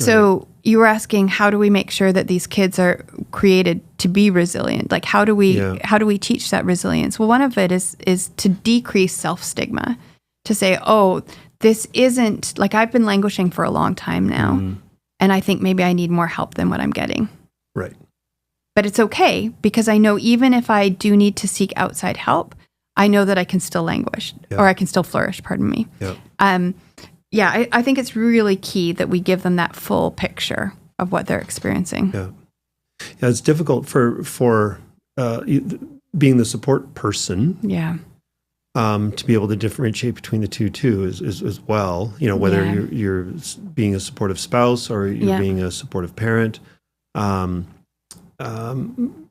So you were asking, how do we make sure that these kids are created to be resilient? Like, how do we teach that resilience? Well, one of it is to decrease self-stigma, to say, oh, this isn't, like, I've been languishing for a long time now, and I think maybe I need more help than what I'm getting. Right. But it's okay, because I know even if I do need to seek outside help, I know that I can still languish, or I can still flourish, pardon me. Yeah. I think it's really key that we give them that full picture of what they're experiencing. Yeah, it's difficult for being the support person. Yeah. To be able to differentiate between the two too as well. You know, whether you're being a supportive spouse or you're being a supportive parent.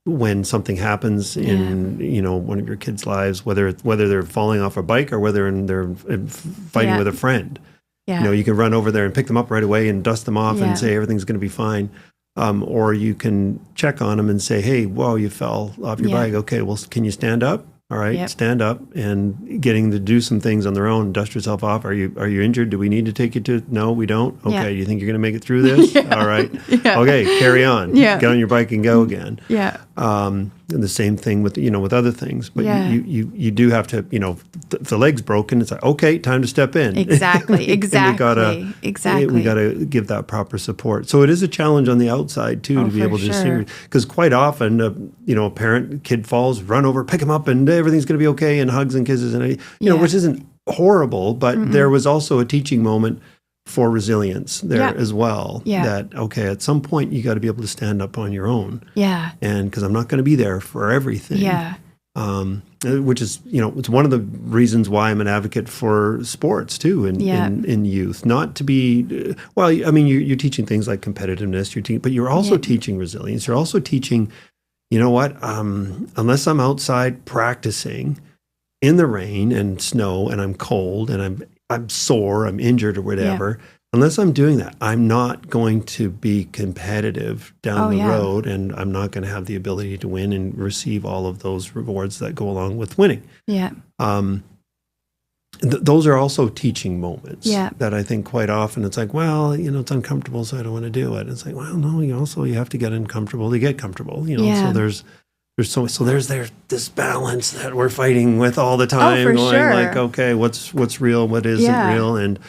When something happens in one of your kids' lives, whether they're falling off a bike or whether they're fighting with a friend. Yeah. You know, you can run over there and pick them up right away and dust them off and say everything's going to be fine. Or you can check on them and say, hey, whoa, you fell off your bike. Okay, well, can you stand up? All right, stand up, and getting to do some things on their own, dust yourself off. Are you injured? Do we need to take you to? No, we don't. Okay, you think you're going to make it through this? All right. Okay, carry on. Get on your bike and go again. And the same thing with with other things. But you do have to, if the leg's broken, it's like, okay, time to step in. Exactly. We gotta give that proper support. So it is a challenge on the outside too, to be able to distinguish, because quite often a kid falls, run over, pick him up, and everything's going to be okay, and hugs and kisses, and which isn't horrible, but there was also a teaching moment for resilience there as well. That, okay, at some point you got to be able to stand up on your own. And because I'm not going to be there for everything. Which is, it's one of the reasons why I'm an advocate for sports too in youth. Not to be, you're teaching things like competitiveness, but you're also teaching resilience. You're also teaching, unless I'm outside practicing in the rain and snow and I'm cold and I'm sore, I'm injured or whatever, unless I'm doing that, I'm not going to be competitive down the road, and I'm not going to have the ability to win and receive all of those rewards that go along with winning. Those are also teaching moments that I think quite often it's like, well, it's uncomfortable, so I don't want to do it. It's like, well, no, you have to get uncomfortable to get comfortable, so there's this balance that we're fighting with all the time, like, okay, what's real, what isn't real, and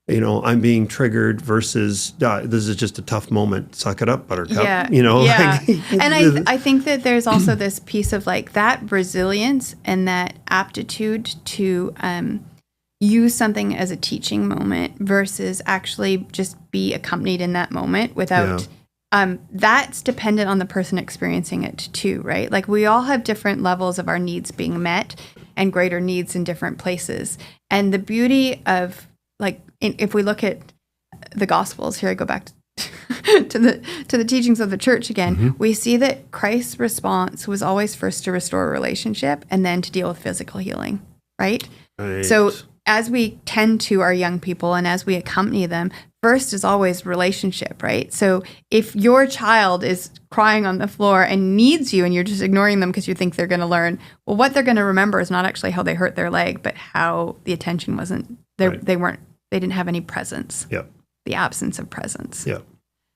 I'm being triggered versus this is just a tough moment. Suck it up, buttercup. And I think that there's also this piece of like that resilience and that aptitude to use something as a teaching moment versus actually just be accompanied in that moment without. That's dependent on the person experiencing it too, right? Like we all have different levels of our needs being met and greater needs in different places. And the beauty of if we look at the Gospels, here I go back to the teachings of the church again, we see that Christ's response was always first to restore a relationship and then to deal with physical healing, right? So as we tend to our young people and as we accompany them, first is always relationship, right? So if your child is crying on the floor and needs you and you're just ignoring them because you think they're going to learn, well, what they're going to remember is not actually how they hurt their leg, but how the attention wasn't, they didn't have any presence. The absence of presence.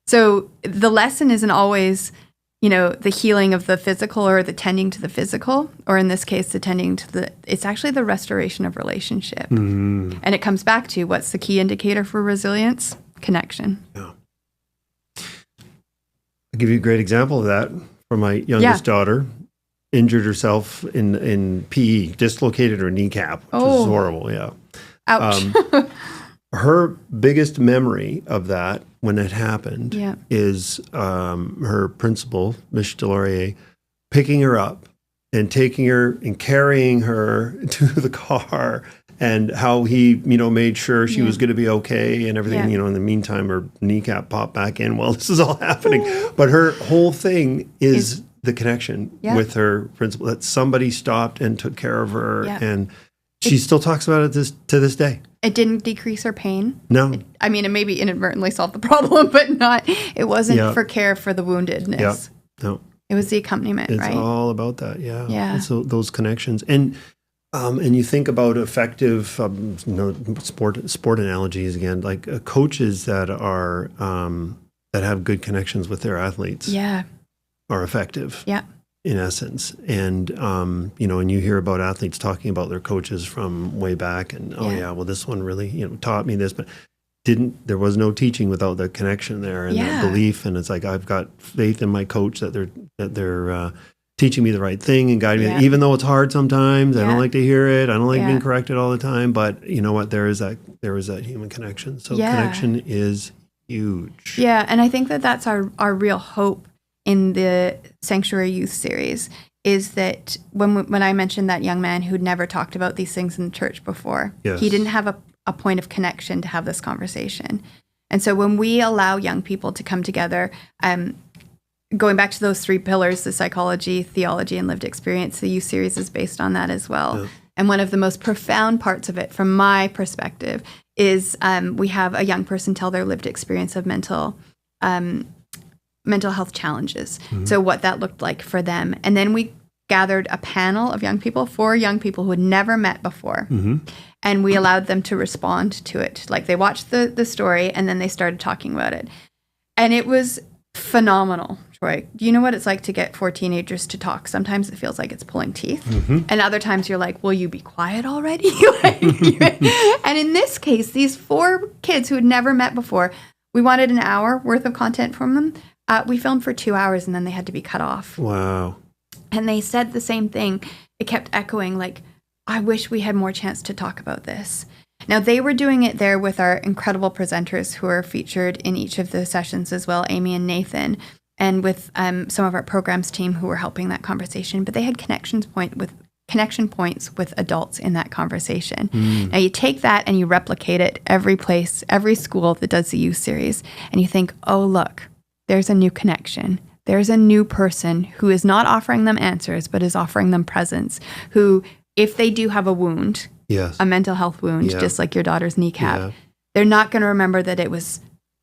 So the lesson isn't always, the healing of the physical or the tending to the physical, or in this case, the tending to it's actually the restoration of relationship. And it comes back to what's the key indicator for resilience? Connection. I'll give you a great example of that from my youngest daughter. Injured herself in PE, dislocated her kneecap, which is horrible. Ouch. Her biggest memory of that when it happened is her principal, Miss Delorier, picking her up and taking her and carrying her to the car, and how he, made sure she was going to be okay and everything. In the meantime, her kneecap popped back in while this is all happening. But her whole thing is the connection with her principal, that somebody stopped and took care of her, and she still talks about it to this day. It didn't decrease her pain. No. It maybe inadvertently solved the problem, but it wasn't for care for the woundedness. No. It was the accompaniment, right? It's all about that, So those connections. And you think about effective sport analogies again, like coaches that that have good connections with their athletes are effective. Yeah. In essence. And, and you hear about athletes talking about their coaches from way back and, well, this one really, taught me this, but there was no teaching without the connection there and that belief. And it's like, I've got faith in my coach that they're teaching me the right thing and guiding me, even though it's hard sometimes. I don't like to hear it. I don't like being corrected all the time, but you know what? There is that human connection. So connection is huge. Yeah. And I think that that's our real hope in the Sanctuary Youth series, is that when I mentioned that young man who'd never talked about these things in the church before, he didn't have a point of connection to have this conversation. And so when we allow young people to come together, going back to those 3 pillars, the psychology, theology, and lived experience, the youth series is based on that as well. Yeah. And one of the most profound parts of it, from my perspective, is we have a young person tell their lived experience of mental health challenges. Mm-hmm. So what that looked like for them. And then we gathered a panel of young people, 4 young people who had never met before. Mm-hmm. And we allowed them to respond to it. Like they watched the story and then they started talking about it. And it was phenomenal, Troy. Do you know what it's like to get 4 teenagers to talk? Sometimes it feels like it's pulling teeth. Mm-hmm. And other times you're like, will you be quiet already? And in this case, these 4 kids who had never met before, we wanted an hour worth of content from them. We filmed for 2 hours and then they had to be cut off. Wow. And they said the same thing. It kept echoing like, I wish we had more chance to talk about this. Now, they were doing it there with our incredible presenters who are featured in each of the sessions as well, Amy and Nathan, and with some of our programs team who were helping that conversation. But they had connection points with adults in that conversation. Mm. Now, you take that and you replicate it every place, every school that does the youth series, and you think, oh, look, there's a new connection. There's a new person who is not offering them answers, but is offering them presence, who, if they do have a wound, a mental health wound, just like your daughter's kneecap, they're not going to remember that it was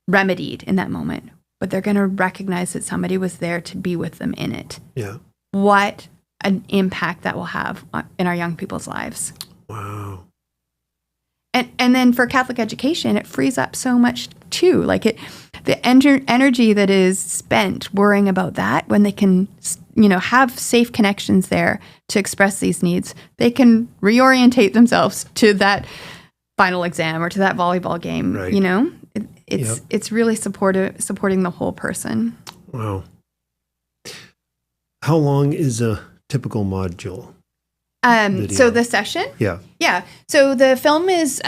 remedied in that moment, but they're going to recognize that somebody was there to be with them in it. Yeah. What an impact that will have in our young people's lives. Wow. And then for Catholic education, it frees up so much too. Like the energy that is spent worrying about that, when they can, have safe connections there to express these needs, they can reorientate themselves to that final exam or to that volleyball game. Right. It's really supporting the whole person. Wow. How long is a typical module? So the session? Yeah. So the film is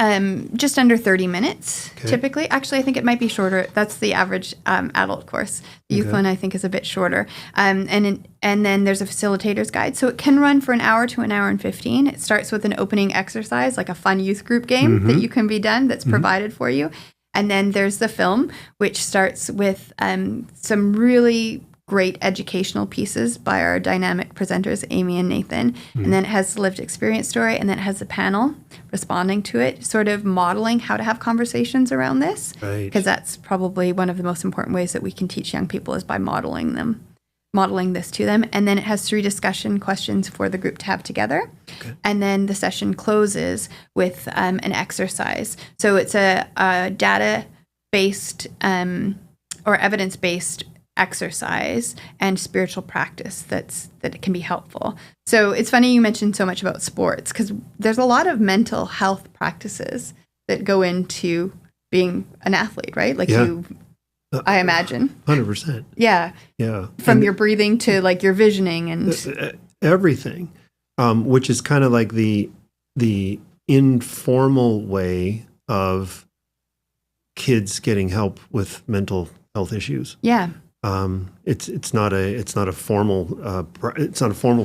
just under 30 minutes, typically. Actually, I think it might be shorter. That's the average adult course. The youth one, I think, is a bit shorter. And then there's a facilitator's guide. So it can run for an hour to an hour and 15. It starts with an opening exercise, like a fun youth group game that you can be done, that's provided for you. And then there's the film, which starts with some really great educational pieces by our dynamic presenters, Amy and Nathan. And then it has the lived experience story, and then it has the panel responding to it, sort of modeling how to have conversations around this. Right. Because that's probably one of the most important ways that we can teach young people, is by modeling this to them. And then it has 3 discussion questions for the group to have together. Okay. And then the session closes with an exercise. So it's a data-based or evidence-based exercise and spiritual practice that it can be helpful. So it's funny you mentioned so much about sports, because there's a lot of mental health practices that go into being an athlete, right? Like I imagine. 100%. Yeah. From your breathing to like your visioning and everything, which is kind of like the informal way of kids getting help with mental health issues. Yeah. It's not a formal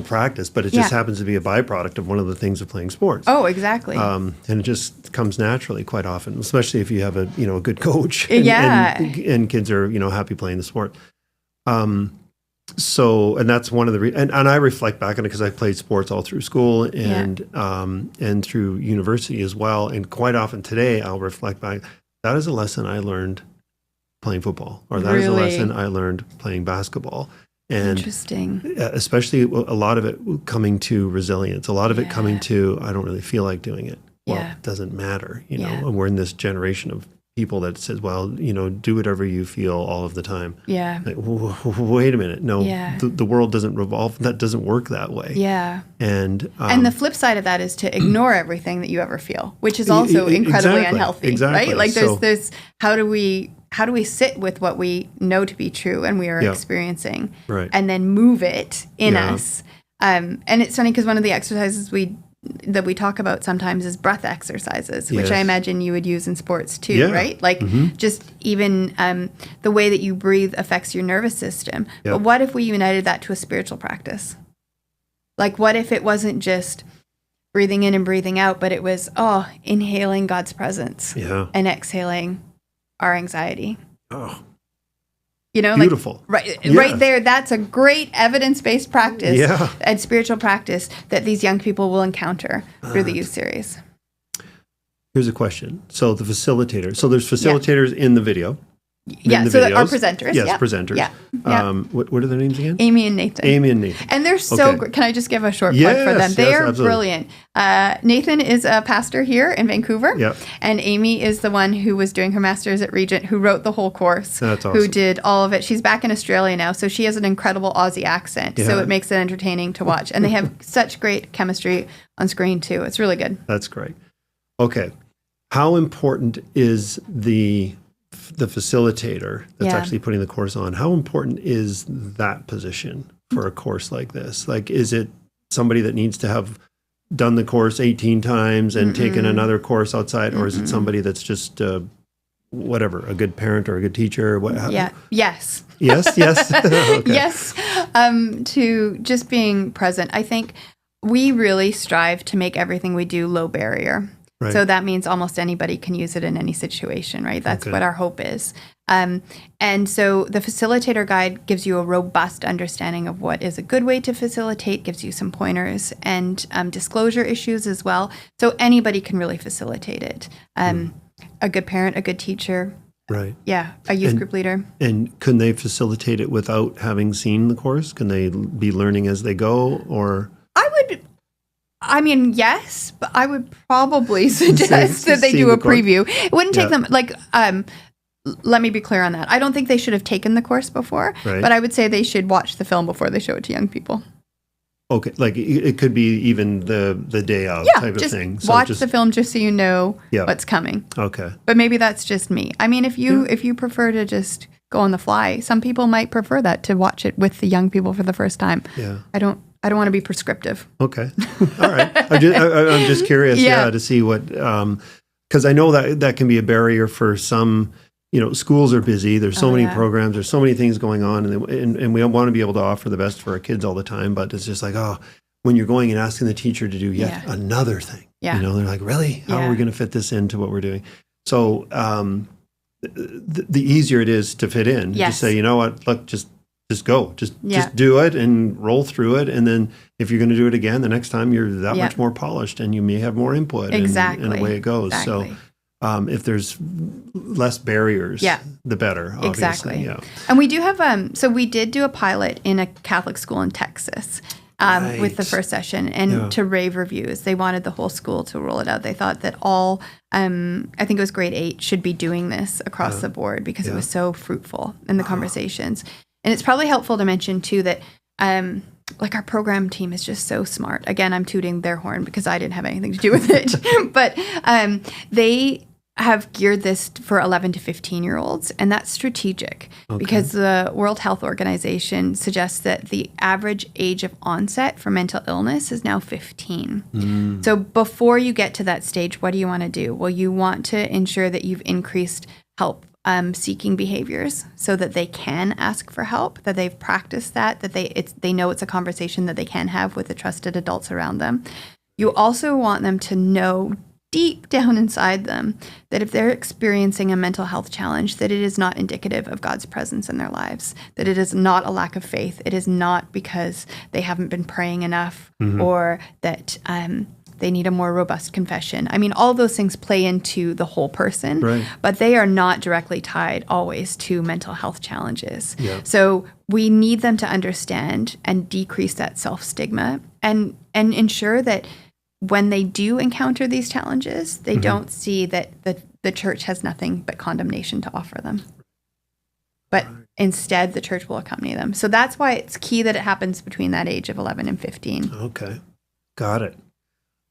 practice, but it just happens to be a byproduct of one of the things of playing sports. Oh, exactly. And it just comes naturally quite often, especially if you have a good coach and kids are happy playing the sport. So, and that's one of the and I reflect back on it because I played sports all through school and through university as well. And quite often today, I'll reflect back. That is a lesson I learned playing football, or that is a lesson I learned playing basketball. And interesting. Especially a lot of it coming to resilience, a lot of it coming to, I don't really feel like doing it. Well, it doesn't matter, and we're in this generation of people that says, well, do whatever you feel all of the time. Yeah. Like, wait a minute. No, Yeah. the world doesn't revolve. That doesn't work that way. Yeah. And the flip side of that is to ignore everything that you ever feel, which is also incredibly unhealthy. Exactly. Right? Like there's how do we sit with what we know to be true and we are experiencing, right, and then move it in us. And it's funny because one of the exercises that we talk about sometimes is breath exercises, which I imagine you would use in sports too, right? Like just even the way that you breathe affects your nervous system. But what if we united that to a spiritual practice? Like what if it wasn't just breathing in and breathing out, but it was, inhaling God's presence and exhaling our anxiety. Oh. Beautiful. Like, right there, that's a great evidence-based practice and spiritual practice that these young people will encounter through the youth series. Here's a question. So the facilitator. So there's facilitators in the video. Yeah, so our presenters. Yes, presenters. Yeah. What are their names again? Amy and Nathan. And they're so great. Can I just give a short plug for them? They are brilliant. Nathan is a pastor here in Vancouver. Yep. And Amy is the one who was doing her master's at Regent, who wrote the whole course. That's awesome. Who did all of it. She's back in Australia now, so she has an incredible Aussie accent. So it makes it entertaining to watch. And they have such great chemistry on screen, too. It's really good. That's great. Okay. How important is the facilitator that's actually putting the course on? How important is that position for a course like this? Like, is it somebody that needs to have done the course 18 times and taken another course outside, or is it somebody that's just whatever, a good parent or a good teacher? Yes. Yes. Okay. Yes. To just being present. I think we really strive to make everything we do low barrier. Right. So that means almost anybody can use it in any situation, right? That's what our hope is. And so the facilitator guide gives you a robust understanding of what is a good way to facilitate, gives you some pointers and disclosure issues as well. So anybody can really facilitate it. A good parent, a good teacher. Right. Yeah, a youth group leader. And can they facilitate it without having seen the course? Can they be learning as they go, or? Yes, but I would probably suggest that they do a preview. It wouldn't take them, let me be clear on that. I don't think they should have taken the course before, but I would say they should watch the film before they show it to young people. Okay, like it could be even the day of type of thing. So watch the film just so you know what's coming. Okay. But maybe that's just me. I mean, if you prefer to just go on the fly, some people might prefer that, to watch it with the young people for the first time. Yeah. I don't want to be prescriptive. Okay. All right. I'm just curious, to see what, because I know that can be a barrier for some. Schools are busy. There's so many programs. There's so many things going on, and we want to be able to offer the best for our kids all the time. But it's just like, when you're going and asking the teacher to do yet another thing, they're like, really? How are we going to fit this into what we're doing? So the easier it is to fit in, to say, you know what, look, just go, just do it and roll through it. And then if you're going to do it again, the next time you're that much more polished and you may have more input. Exactly. And away it goes. Exactly. So if there's less barriers, the better, obviously. Exactly. Yeah. And we do have, so we did do a pilot in a Catholic school in Texas with the first session, and to rave reviews. They wanted the whole school to roll it out. They thought that all, I think it was grade 8, should be doing this across the board because it was so fruitful in the conversations. And it's probably helpful to mention, too, that our program team is just so smart. Again, I'm tooting their horn because I didn't have anything to do with it. But they have geared this for 11 to 15-year-olds, and that's strategic because the World Health Organization suggests that the average age of onset for mental illness is now 15. So before you get to that stage, what do you want to do? Well, you want to ensure that you've increased help seeking behaviors so that they can ask for help, that they've practiced that they know it's a conversation that they can have with the trusted adults around them. You also want them to know deep down inside them that if they're experiencing a mental health challenge, that it is not indicative of God's presence in their lives, that it is not a lack of faith. It is not because they haven't been praying enough or that they need a more robust confession. I mean, all those things play into the whole person, but they are not directly tied always to mental health challenges. Yeah. So we need them to understand and decrease that self-stigma and ensure that when they do encounter these challenges, they don't see that the church has nothing but condemnation to offer them. But instead, the church will accompany them. So that's why it's key that it happens between that age of 11 and 15. Okay. Got it.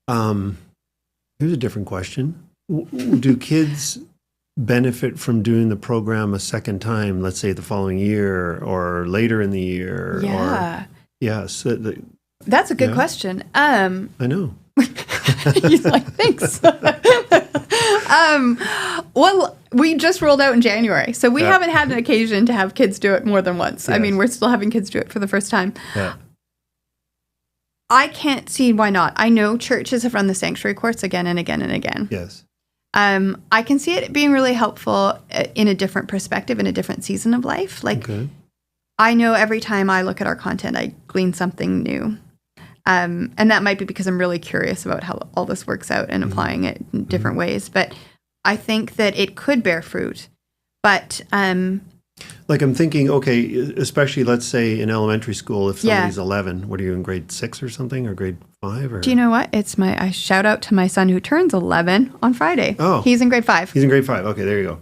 Here's a different question. Do kids benefit from doing the program a second time, let's say the following year or later in the year? Yeah. Yes. That's a good question. I know. He's like, thanks. Well, we just rolled out in January, so we haven't had an occasion to have kids do it more than once. Yes. I mean, we're still having kids do it for the first time. Yeah. I can't see why not. I know churches have run the sanctuary course again and again and again. Yes. I can see it being really helpful in a different perspective, in a different season of life. Like, I know every time I look at our content, I glean something new. And that might be because I'm really curious about how all this works out and applying it in different ways. But I think that it could bear fruit. But like I'm thinking, okay, especially let's say in elementary school, if somebody's 11, what are you in grade 6 or something, or grade 5? Or? Do you know what? I shout out to my son who turns 11 on Friday. Oh, he's in grade 5. He's in grade 5. Okay, there you go.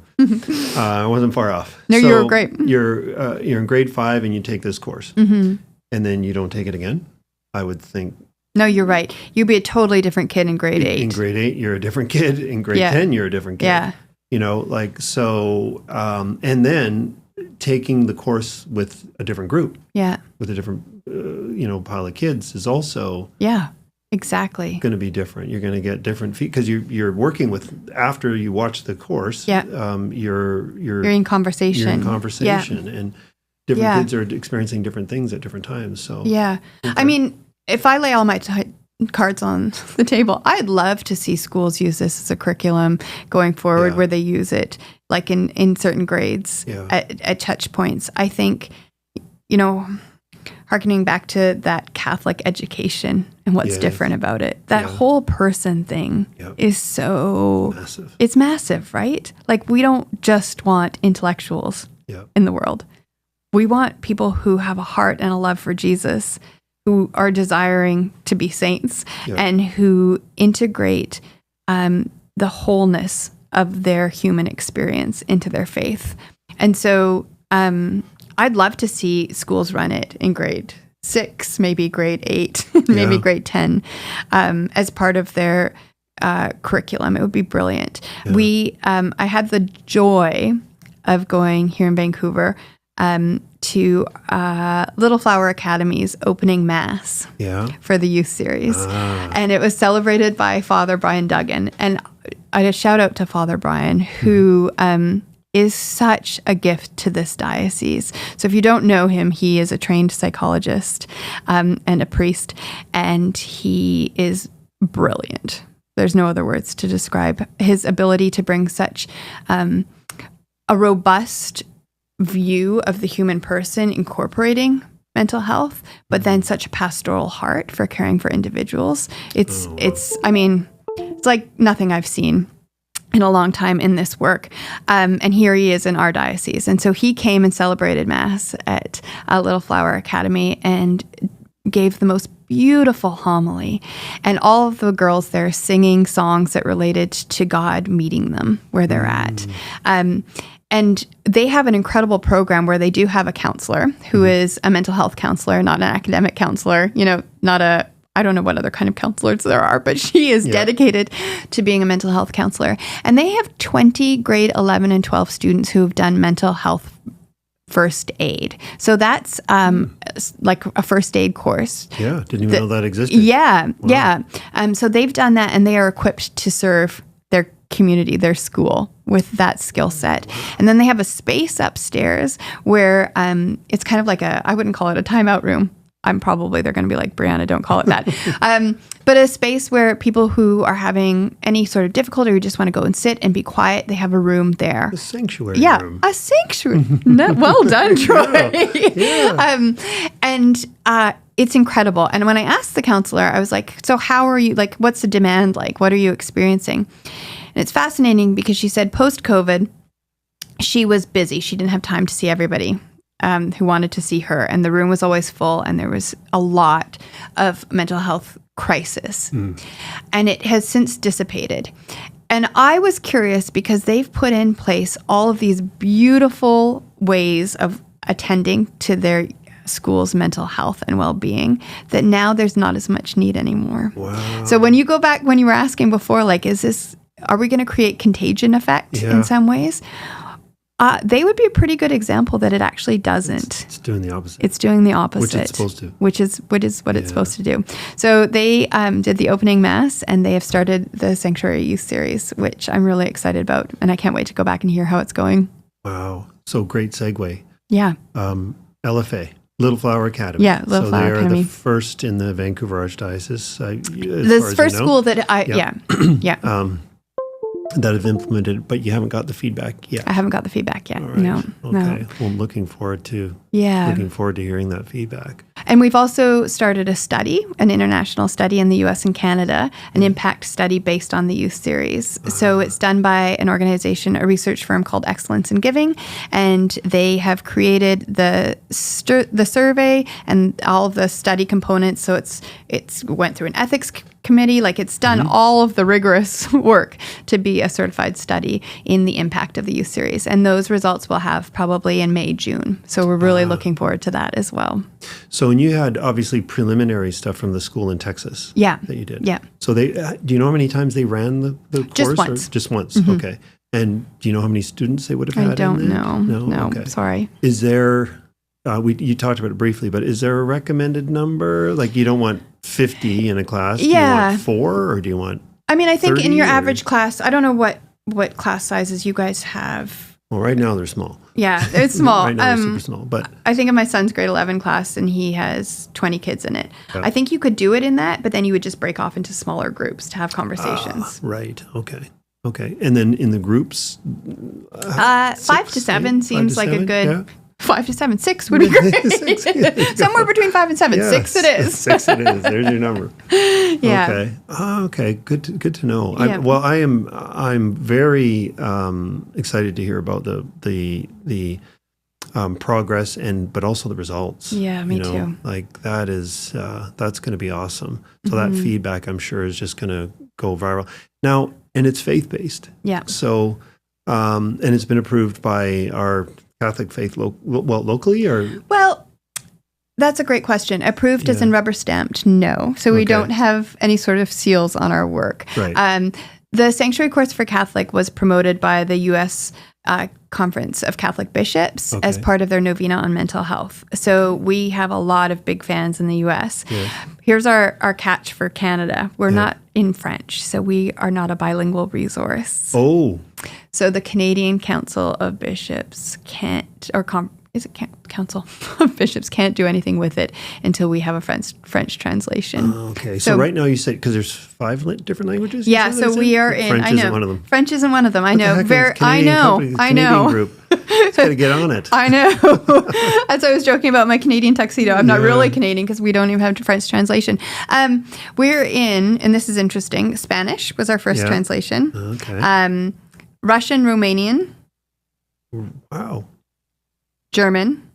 I wasn't far off. No, you were great. You're in grade 5 and you take this course, and then you don't take it again. I would think. No, you're right. You'd be a totally different kid in grade 8. In grade 8, you're a different kid. In grade 10, you're a different kid. Yeah. You know, like, so, and then taking the course with a different group. Yeah. With a different, pile of kids is also. Yeah, exactly. Going to be different. You're going to get different because you're working with, after you watch the course. Yeah. You're in conversation. You're in conversation. Yeah. And different kids are experiencing different things at different times. So yeah, I mean, if I lay all my cards on the table, I'd love to see schools use this as a curriculum going forward, where they use it like in certain grades at touch points. I think, hearkening back to that Catholic education and what's different about it, that whole person thing is so massive. It's massive, right? Like, we don't just want intellectuals in the world. We want people who have a heart and a love for Jesus, who are desiring to be saints, and who integrate the wholeness of their human experience into their faith. And so I'd love to see schools run it in grade 6, maybe grade 8, maybe grade 10, as part of their curriculum. It would be brilliant. Yeah. I had the joy of going here in Vancouver to Little Flower Academy's opening mass for the youth series. And it was celebrated by Father Brian Duggan. And I just shout out to Father Brian, who is such a gift to this diocese. So if you don't know him, he is a trained psychologist and a priest, and he is brilliant. There's no other words to describe his ability to bring such a robust view of the human person, incorporating mental health, but then such a pastoral heart for caring for individuals. It's like nothing I've seen in a long time in this work. And here he is in our diocese. And so he came and celebrated Mass at Little Flower Academy and gave the most beautiful homily. And all of the girls there singing songs that related to God meeting them where they're at. And they have an incredible program where they do have a counselor who is a mental health counselor, not an academic counselor, I don't know what other kind of counselors there are, but she is dedicated to being a mental health counselor. And they have 20 grade 11 and 12 students who have done mental health first aid. So that's like a first aid course. Yeah, didn't even know that existed. Yeah, wow. So they've done that, and they are equipped to serve their community, their school, with that skill set. And then they have a space upstairs where it's kind of like I wouldn't call it a timeout room. They're going to be like, Brianna, don't call it that. But a space where people who are having any sort of difficulty or just want to go and sit and be quiet, they have a room there. A sanctuary room. Yeah, a sanctuary. Well done, Troy. Yeah. It's incredible. And when I asked the counselor, I was like, so how are you, like, what's the demand like? What are you experiencing? And it's fascinating because she said post-COVID, she was busy. She didn't have time to see everybody who wanted to see her. And the room was always full, and there was a lot of mental health crisis. And it has since dissipated. And I was curious because they've put in place all of these beautiful ways of attending to their school's mental health and well-being that now there's not as much need anymore. Wow. So when you go back, when you were asking before, like, are we going to create contagion effect in some ways? They would be a pretty good example that it actually doesn't. It's doing the opposite. It's doing the opposite. Which it's supposed to. Which is what it's supposed to do. So they did the opening mass, and they have started the Sanctuary Youth Series, which I'm really excited about. And I can't wait to go back and hear how it's going. Wow. So great segue. Yeah. LFA, Little Flower Academy. Yeah, Little Flower Academy. So they are the first in the Vancouver Archdiocese. This first school that that have implemented, but you haven't got the feedback yet. I haven't got the feedback yet. Right. No. Okay. No. Well, I'm looking forward to hearing that feedback. And we've also started a study, an international study in the US and Canada, an impact study based on the youth series. So it's done by an organization, a research firm called Excellence in Giving, and they have created the survey and all of the study components. So it's went through an ethics committee, like it's done all of the rigorous work to be a certified study in the impact of the youth series. And those results we'll have probably in May, June. So we're really looking forward to that as well. So, and you had obviously preliminary stuff from the school in Texas. Yeah. That you did. Yeah. So do you know how many times they ran the course? Just once. Just once. Okay. And do you know how many students they would have had? I don't know. No. Okay. Sorry. Is there, you talked about it briefly, but is there a recommended number? Like you don't want 50 in a class? Do you want 4 or do you want I mean, I think in your 30 average class, I don't know what class sizes you guys have. Well, right now they're small. Yeah, it's small. Right now they're super small. But I think in my son's grade 11 class, and he has 20 kids in it. Yeah. I think you could do it in that, but then you would just break off into smaller groups to have conversations. Right. Okay. And then in the groups? 5 to 7 seems like a good... Yeah. 5 to 7. 6 would be great. Somewhere between 5 and 7. Yeah, 6 it is. 6 it is. There's your number. Yeah. Okay. Okay. Good to know. Yeah. I'm very excited to hear about the progress but also the results. Yeah, me too. Like that's going to be awesome. So that feedback, I'm sure, is just going to go viral. Now, and it's faith-based. Yeah. So, and it's been approved by our Catholic faith locally, or? Well, that's a great question. Approved as in rubber stamped? No. So we don't have any sort of seals on our work. Right. The Sanctuary Course for Catholic was promoted by the U.S. Conference of Catholic Bishops as part of their novena on mental health. So we have a lot of big fans in the U.S. Yeah. Here's our catch for Canada. We're not in French, so we are not a bilingual resource. Oh. So the Canadian Council of Bishops can't, or Council of Bishops can't do anything with it until we have a French translation. Okay. So right now you said, because there's 5 different languages? Yeah, so we are in, French I know. isn't one of them. French isn't one of them. I know. I know. Canadian group. It's got to get on it. I know. As I was joking about my Canadian tuxedo, I'm not really Canadian because we don't even have French translation. We're in, and this is interesting, Spanish was our first translation. Okay. Russian, Romanian. Wow. German.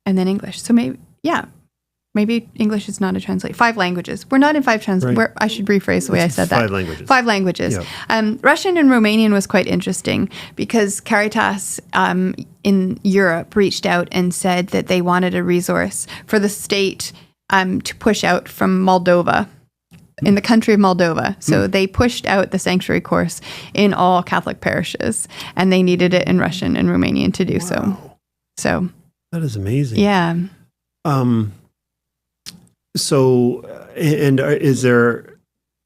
And then English. So maybe English is not a translation. 5 languages. We're not in 5 translations. Right. I should rephrase the way I said that. 5 languages. 5 languages. Yep. Russian and Romanian was quite interesting because Caritas in Europe reached out and said that they wanted a resource for the state to push out from Moldova. In the country of Moldova. So they pushed out the Sanctuary Course in all Catholic parishes, and they needed it in Russian and Romanian to do so. That is amazing. Yeah. So, and is there,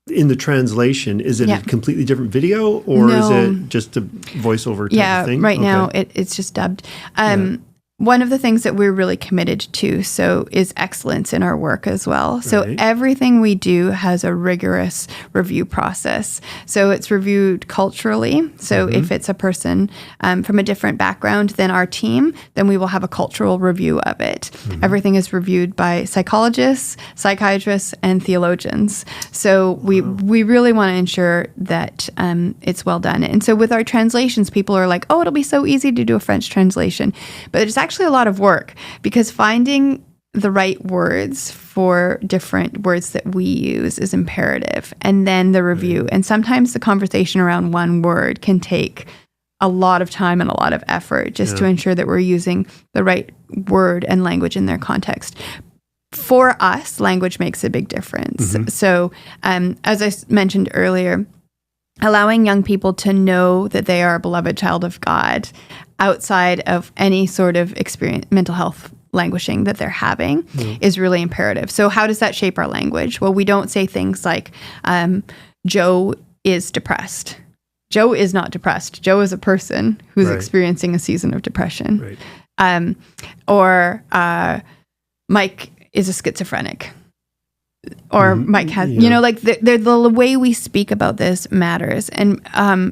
in the translation, is it a completely different video, or is it just a voiceover type of thing? Right now it's just dubbed. One of the things that we're really committed to is excellence in our work as well. So everything we do has a rigorous review process. So it's reviewed culturally. So if it's a person from a different background than our team, then we will have a cultural review of it. Everything is reviewed by psychologists, psychiatrists, and theologians. So we really want to ensure that it's well done. And so with our translations, people are like, oh, it'll be so easy to do a French translation. But it's actually a lot of work because finding the right words for different words that we use is imperative. And then the review. Right. And sometimes the conversation around one word can take a lot of time and a lot of effort just to ensure that we're using the right word and language in their context. For us, language makes a big difference. So as I mentioned earlier, allowing young people to know that they are a beloved child of God outside of any sort of experience, mental health languishing that they're having is really imperative. So how does that shape our language? Well, we don't say things like, Joe is depressed. Joe is not depressed. Joe is a person who's experiencing a season of depression. Right. Or Mike is a schizophrenic. Or Mike has, like the way we speak about this matters. And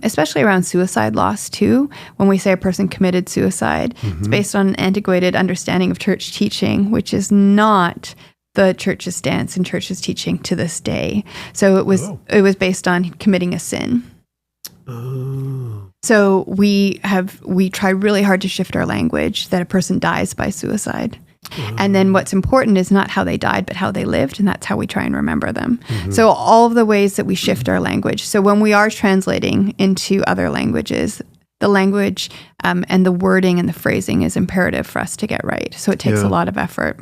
especially around suicide loss too, when we say a person committed suicide, it's based on an antiquated understanding of church teaching, which is not the church's stance and church's teaching to this day. So it was based on committing a sin. Oh. So we try really hard to shift our language that a person dies by suicide. And then what's important is not how they died, but how they lived. And that's how we try and remember them. So all of the ways that we shift our language. So when we are translating into other languages, the language and the wording and the phrasing is imperative for us to get right. So it takes a lot of effort.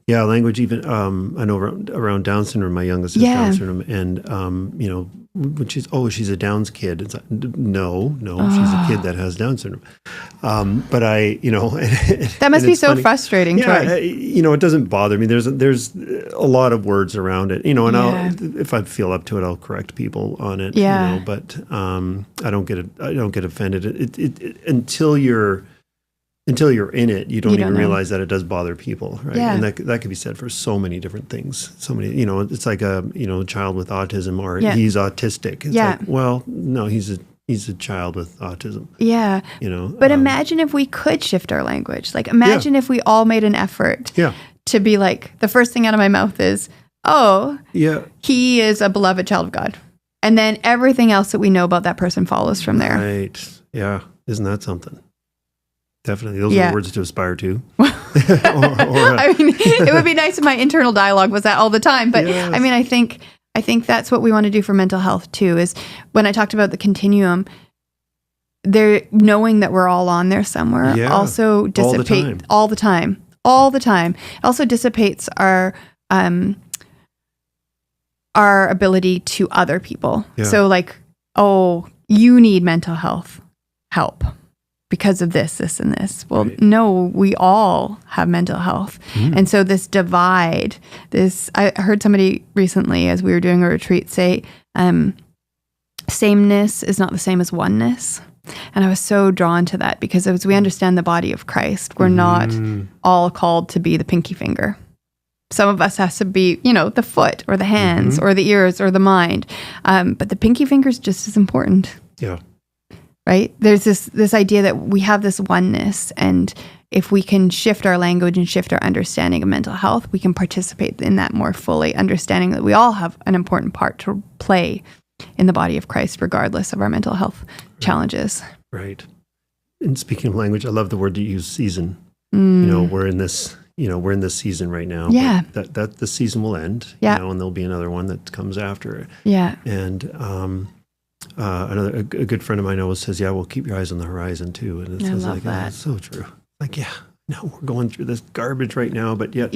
Yeah, language even, I know around Down syndrome, my youngest has Down syndrome, and, when she's a Downs kid. It's like, no, she's a kid that has Down syndrome. But that must be so funny. Frustrating. Yeah, it doesn't bother me. There's a lot of words around it, and if I feel up to it, I'll correct people on it. But I don't get offended. It until you're in it, you don't even realize that it does bother people, right? Yeah. And that could be said for so many different things. So many, it's like a child with autism, or he's autistic. It's like, well, no, he's a child with autism. Yeah. But imagine if we could shift our language. Like, imagine if we all made an effort to be like, the first thing out of my mouth is, he is a beloved child of God. And then everything else that we know about that person follows from there. Right. Yeah. Isn't that something? Definitely. Those are words to aspire to. I mean, it would be nice if my internal dialogue was that all the time. But I mean, I think that's what we want to do for mental health too, is when I talked about the continuum, there, knowing that we're all on there somewhere also dissipates all the time. It also dissipates our ability to other people. Yeah. So like, you need mental health help because of this, and this. Well, no, we all have mental health. And so this divide, I heard somebody recently as we were doing a retreat say, sameness is not the same as oneness. And I was so drawn to that because as we understand the body of Christ, we're not all called to be the pinky finger. Some of us has to be, the foot or the hands or the ears or the mind. But the pinky finger is just as important. Yeah. Right? There's this idea that we have this oneness, and if we can shift our language and shift our understanding of mental health, we can participate in that more fully, understanding that we all have an important part to play in the body of Christ, regardless of our mental health challenges. Right. And speaking of language, I love the word you use, season. We're in this season right now. Yeah. That the season will end. Yeah. And there'll be another one that comes after it. Yeah. And a good friend of mine always says, "Yeah, well, keep your eyes on the horizon too." And it's like, that's so true. Like, we're going through this garbage right now, but yet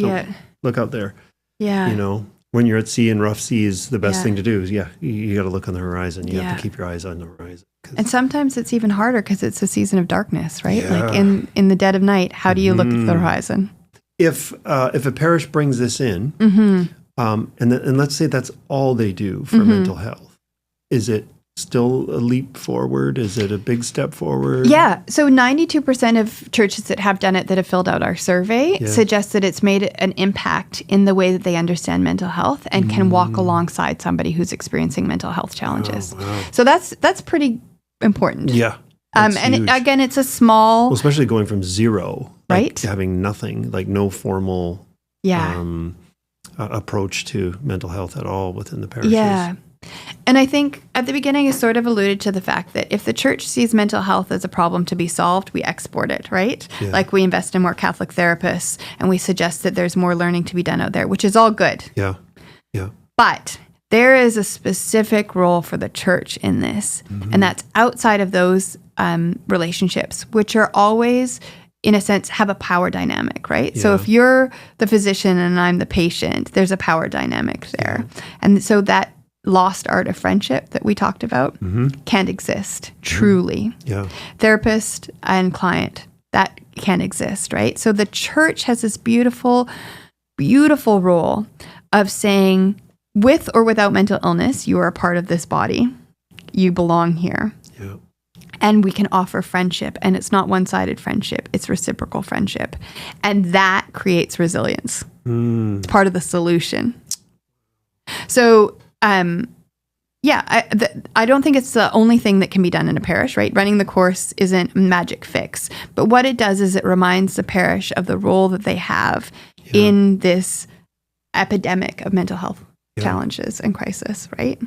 look out there. Yeah. When you're at sea in rough seas, the best thing to do is, you got to look on the horizon. You have to keep your eyes on the horizon. And sometimes it's even harder because it's a season of darkness, right? Yeah. Like in the dead of night, how do you look at the horizon? If a parish brings this in, and let's say that's all they do for mental health, is it still a leap forward? Is it a big step forward? Yeah. So 92% of churches that have done it, that have filled out our survey, suggest that it's made an impact in the way that they understand mental health and can walk alongside somebody who's experiencing mental health challenges. Oh, wow. So that's pretty important. Yeah. And again, it's a small... Well, especially going from zero, right? Having nothing, like no formal approach to mental health at all within the parishes. Yeah. And I think at the beginning, I sort of alluded to the fact that if the church sees mental health as a problem to be solved, we export it, right? Yeah. Like we invest in more Catholic therapists and we suggest that there's more learning to be done out there, which is all good. Yeah. Yeah. But there is a specific role for the church in this, and that's outside of those relationships, which are always, in a sense, have a power dynamic, right? Yeah. So if you're the physician and I'm the patient, there's a power dynamic there. Yeah. And so that lost art of friendship that we talked about can't exist, truly. Yeah. Therapist and client, that can't exist, right? So the church has this beautiful, beautiful role of saying, with or without mental illness, you are a part of this body. You belong here. Yeah. And we can offer friendship. And it's not one-sided friendship. It's reciprocal friendship. And that creates resilience. It's part of the solution. So, I don't think it's the only thing that can be done in a parish, right? Running the course isn't a magic fix. But what it does is it reminds the parish of the role that they have in this epidemic of mental health challenges and crisis, right?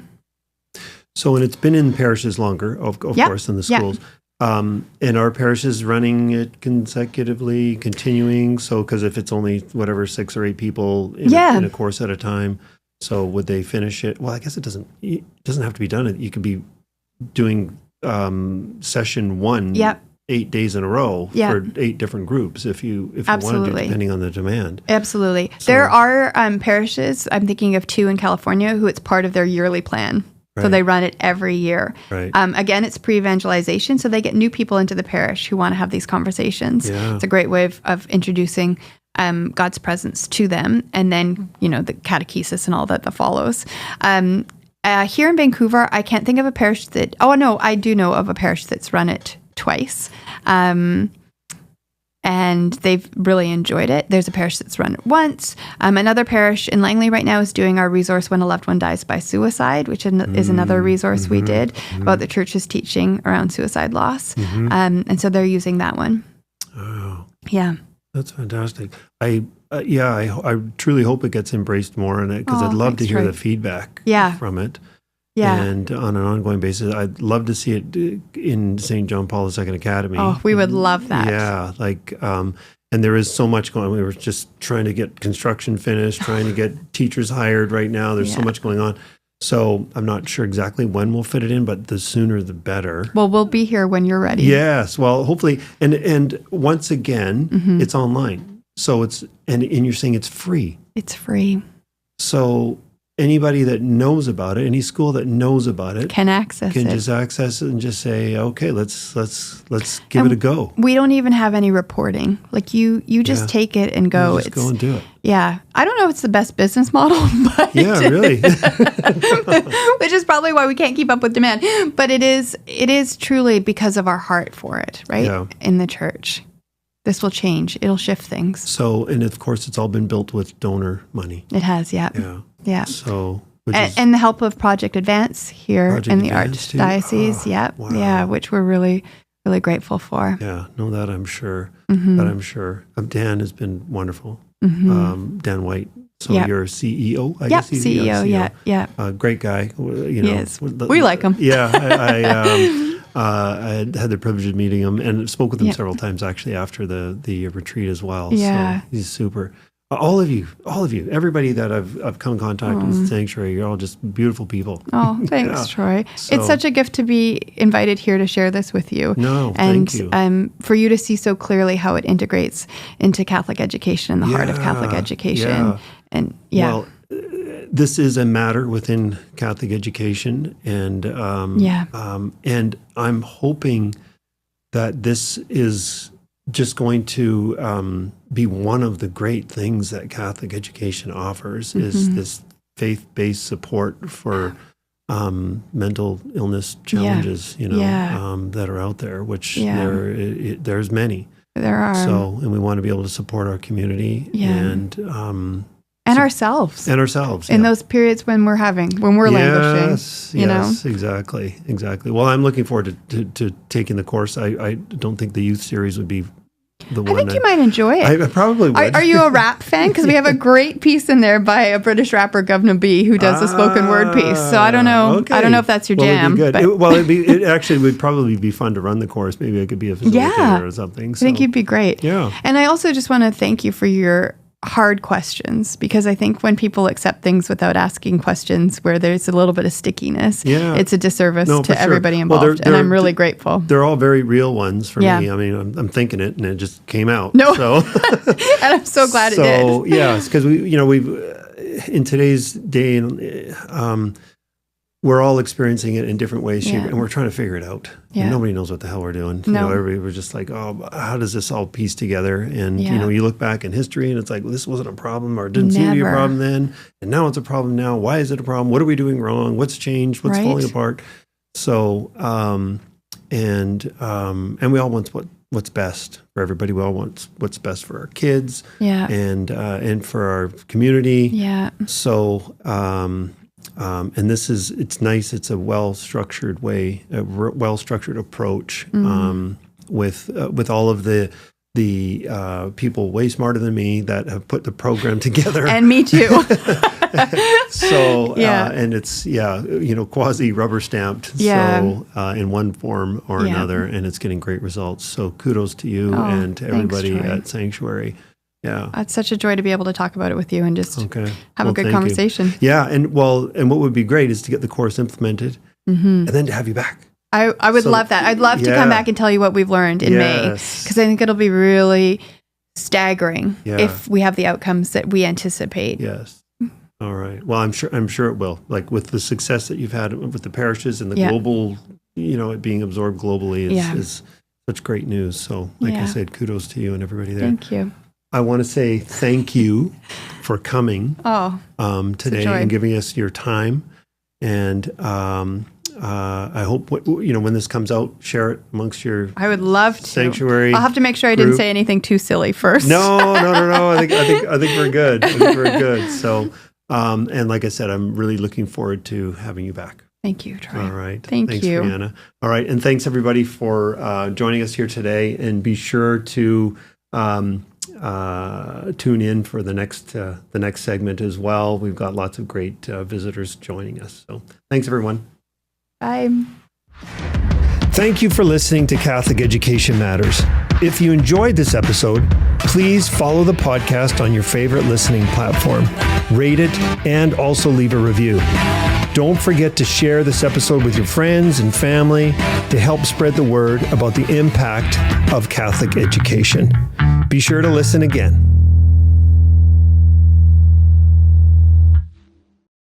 So, and it's been in parishes longer, of course, than the schools. And our parishes running it consecutively, continuing. So, because if it's only 6 or 8 people in a course at a time, so would they finish it? Well, I guess it doesn't have to be done. You could be doing session 1 8 days in a row for 8 different groups if you want to do, depending on the demand. Absolutely. So, there are parishes, I'm thinking of 2 in California, who it's part of their yearly plan. Right. So they run it every year. Right. Again, it's pre-evangelization, so they get new people into the parish who want to have these conversations. Yeah. It's a great way of introducing God's presence to them, and then, the catechesis and all that follows. Here in Vancouver, I can't think of a parish that, I do know of a parish that's run it twice. And they've really enjoyed it. There's a parish that's run it once. Another parish in Langley right now is doing our resource When a Loved One Dies by Suicide, which is another resource we did about the church's teaching around suicide loss. And so they're using that one. Oh. Yeah. That's fantastic. I truly hope it gets embraced more, because I'd love to hear the feedback from it. Yeah. And on an ongoing basis, I'd love to see it in St. John Paul II Academy. Oh, we would love that. Yeah. And there is so much going on. We were just trying to get construction finished, trying to get teachers hired right now. There's so much going on. So I'm not sure exactly when we'll fit it in, but the sooner the better. Well, we'll be here when you're ready. Yes. Well, hopefully. And once again, it's online. So and you're saying it's free. It's free. So anybody that knows about it, any school that knows about it, can just access it and just say, okay, let's give it a go. We don't even have any reporting. Like you just take it and go. You just go and do it. Yeah. I don't know if it's the best business model, but yeah, really. Which is probably why we can't keep up with demand. But it is truly because of our heart for it, right? Yeah. In the church. This will change. It'll shift things. So, and of course, it's all been built with donor money. It has, yeah. Yeah. So, and the help of Project Advance here in the Archdiocese, wow. Yeah, which we're really, really grateful for. Yeah, no, that I'm sure. That I'm sure. Dan has been wonderful. Dan White. So you're CEO, I guess. CEO. Yeah. Great guy. He is. We like him. Yeah, I had the privilege of meeting him and spoke with him several times actually after the retreat as well. Yeah. So he's super. All of you, everybody that I've come in contact with Sanctuary, you're all just beautiful people. Oh, thanks, Troy. So, it's such a gift to be invited here to share this with you. No, and, thank you. For you to see so clearly how it integrates into Catholic education and the heart of Catholic education. Yeah. And well, this is a matter within Catholic education, and and I'm hoping that this is just going to be one of the great things that Catholic education offers is this faith-based support for mental illness challenges, that are out there, which there's many. There are. So, and we want to be able to support our community and ourselves. And ourselves. In those periods when we're languishing. Yes, exactly. Well, I'm looking forward to taking the course. I don't think the youth series would be the one. I think you might enjoy it. I probably would. Are you a rap fan? Because we have a great piece in there by a British rapper, Govna B, who does a spoken word piece. So I don't know. Okay. I don't know if that's your jam. It'd be good. It actually would probably be fun to run the course. Maybe I could be a facilitator or something. So. I think you'd be great. Yeah. And I also just want to thank you for your hard questions, because I think when people accept things without asking questions where there's a little bit of stickiness, it's a disservice to everybody involved. And I'm really grateful. They're all very real ones for me. I mean, I'm thinking it and it just came out. No. So. And I'm so glad it did. So, yeah, because we've in today's day, we're all experiencing it in different ways, and we're trying to figure it out. Yeah. And nobody knows what the hell we're doing. No. Everybody was just like, oh, how does this all piece together? And, you look back in history and it's like, well, this wasn't a problem, or it didn't seem to be a problem then. And now it's a problem now. Why is it a problem? What are we doing wrong? What's changed? What's falling apart? So, and we all want what's best for everybody. We all want what's best for our kids and for our community. Yeah. So, and it's nice. It's a well-structured way, a well-structured approach with all of the people way smarter than me that have put the program together. And me too. So, and it's, quasi rubber stamped. So in one form or another, and it's getting great results. So kudos to you and to everybody at Sanctuary. Yeah. It's such a joy to be able to talk about it with you and just have a good conversation. Yeah. And what would be great is to get the course implemented and then to have you back. I would love that. I'd love to come back and tell you what we've learned in May, because I think it'll be really staggering if we have the outcomes that we anticipate. Yes. All right. Well, I'm sure it will. Like with the success that you've had with the parishes and the global, it being absorbed globally is such great news. So like I said, kudos to you and everybody there. Thank you. I want to say thank you for coming today and giving us your time. And I hope when this comes out, share it amongst your. I would love to. Sanctuary. I'll have to make sure I didn't say anything too silly first. No. I think we're good. We're good. So, and like I said, I'm really looking forward to having you back. Thank you, Troy. All right. Thanks, you, Brianna. All right, and thanks everybody for joining us here today. And be sure to. Tune in for the next segment as well. We've got lots of great visitors joining us. So thanks, everyone. Bye. Thank you for listening to Catholic Education Matters. If you enjoyed this episode, please follow the podcast on your favorite listening platform, rate it, and also leave a review. Don't forget to share this episode with your friends and family to help spread the word about the impact of Catholic education. Be sure to listen again.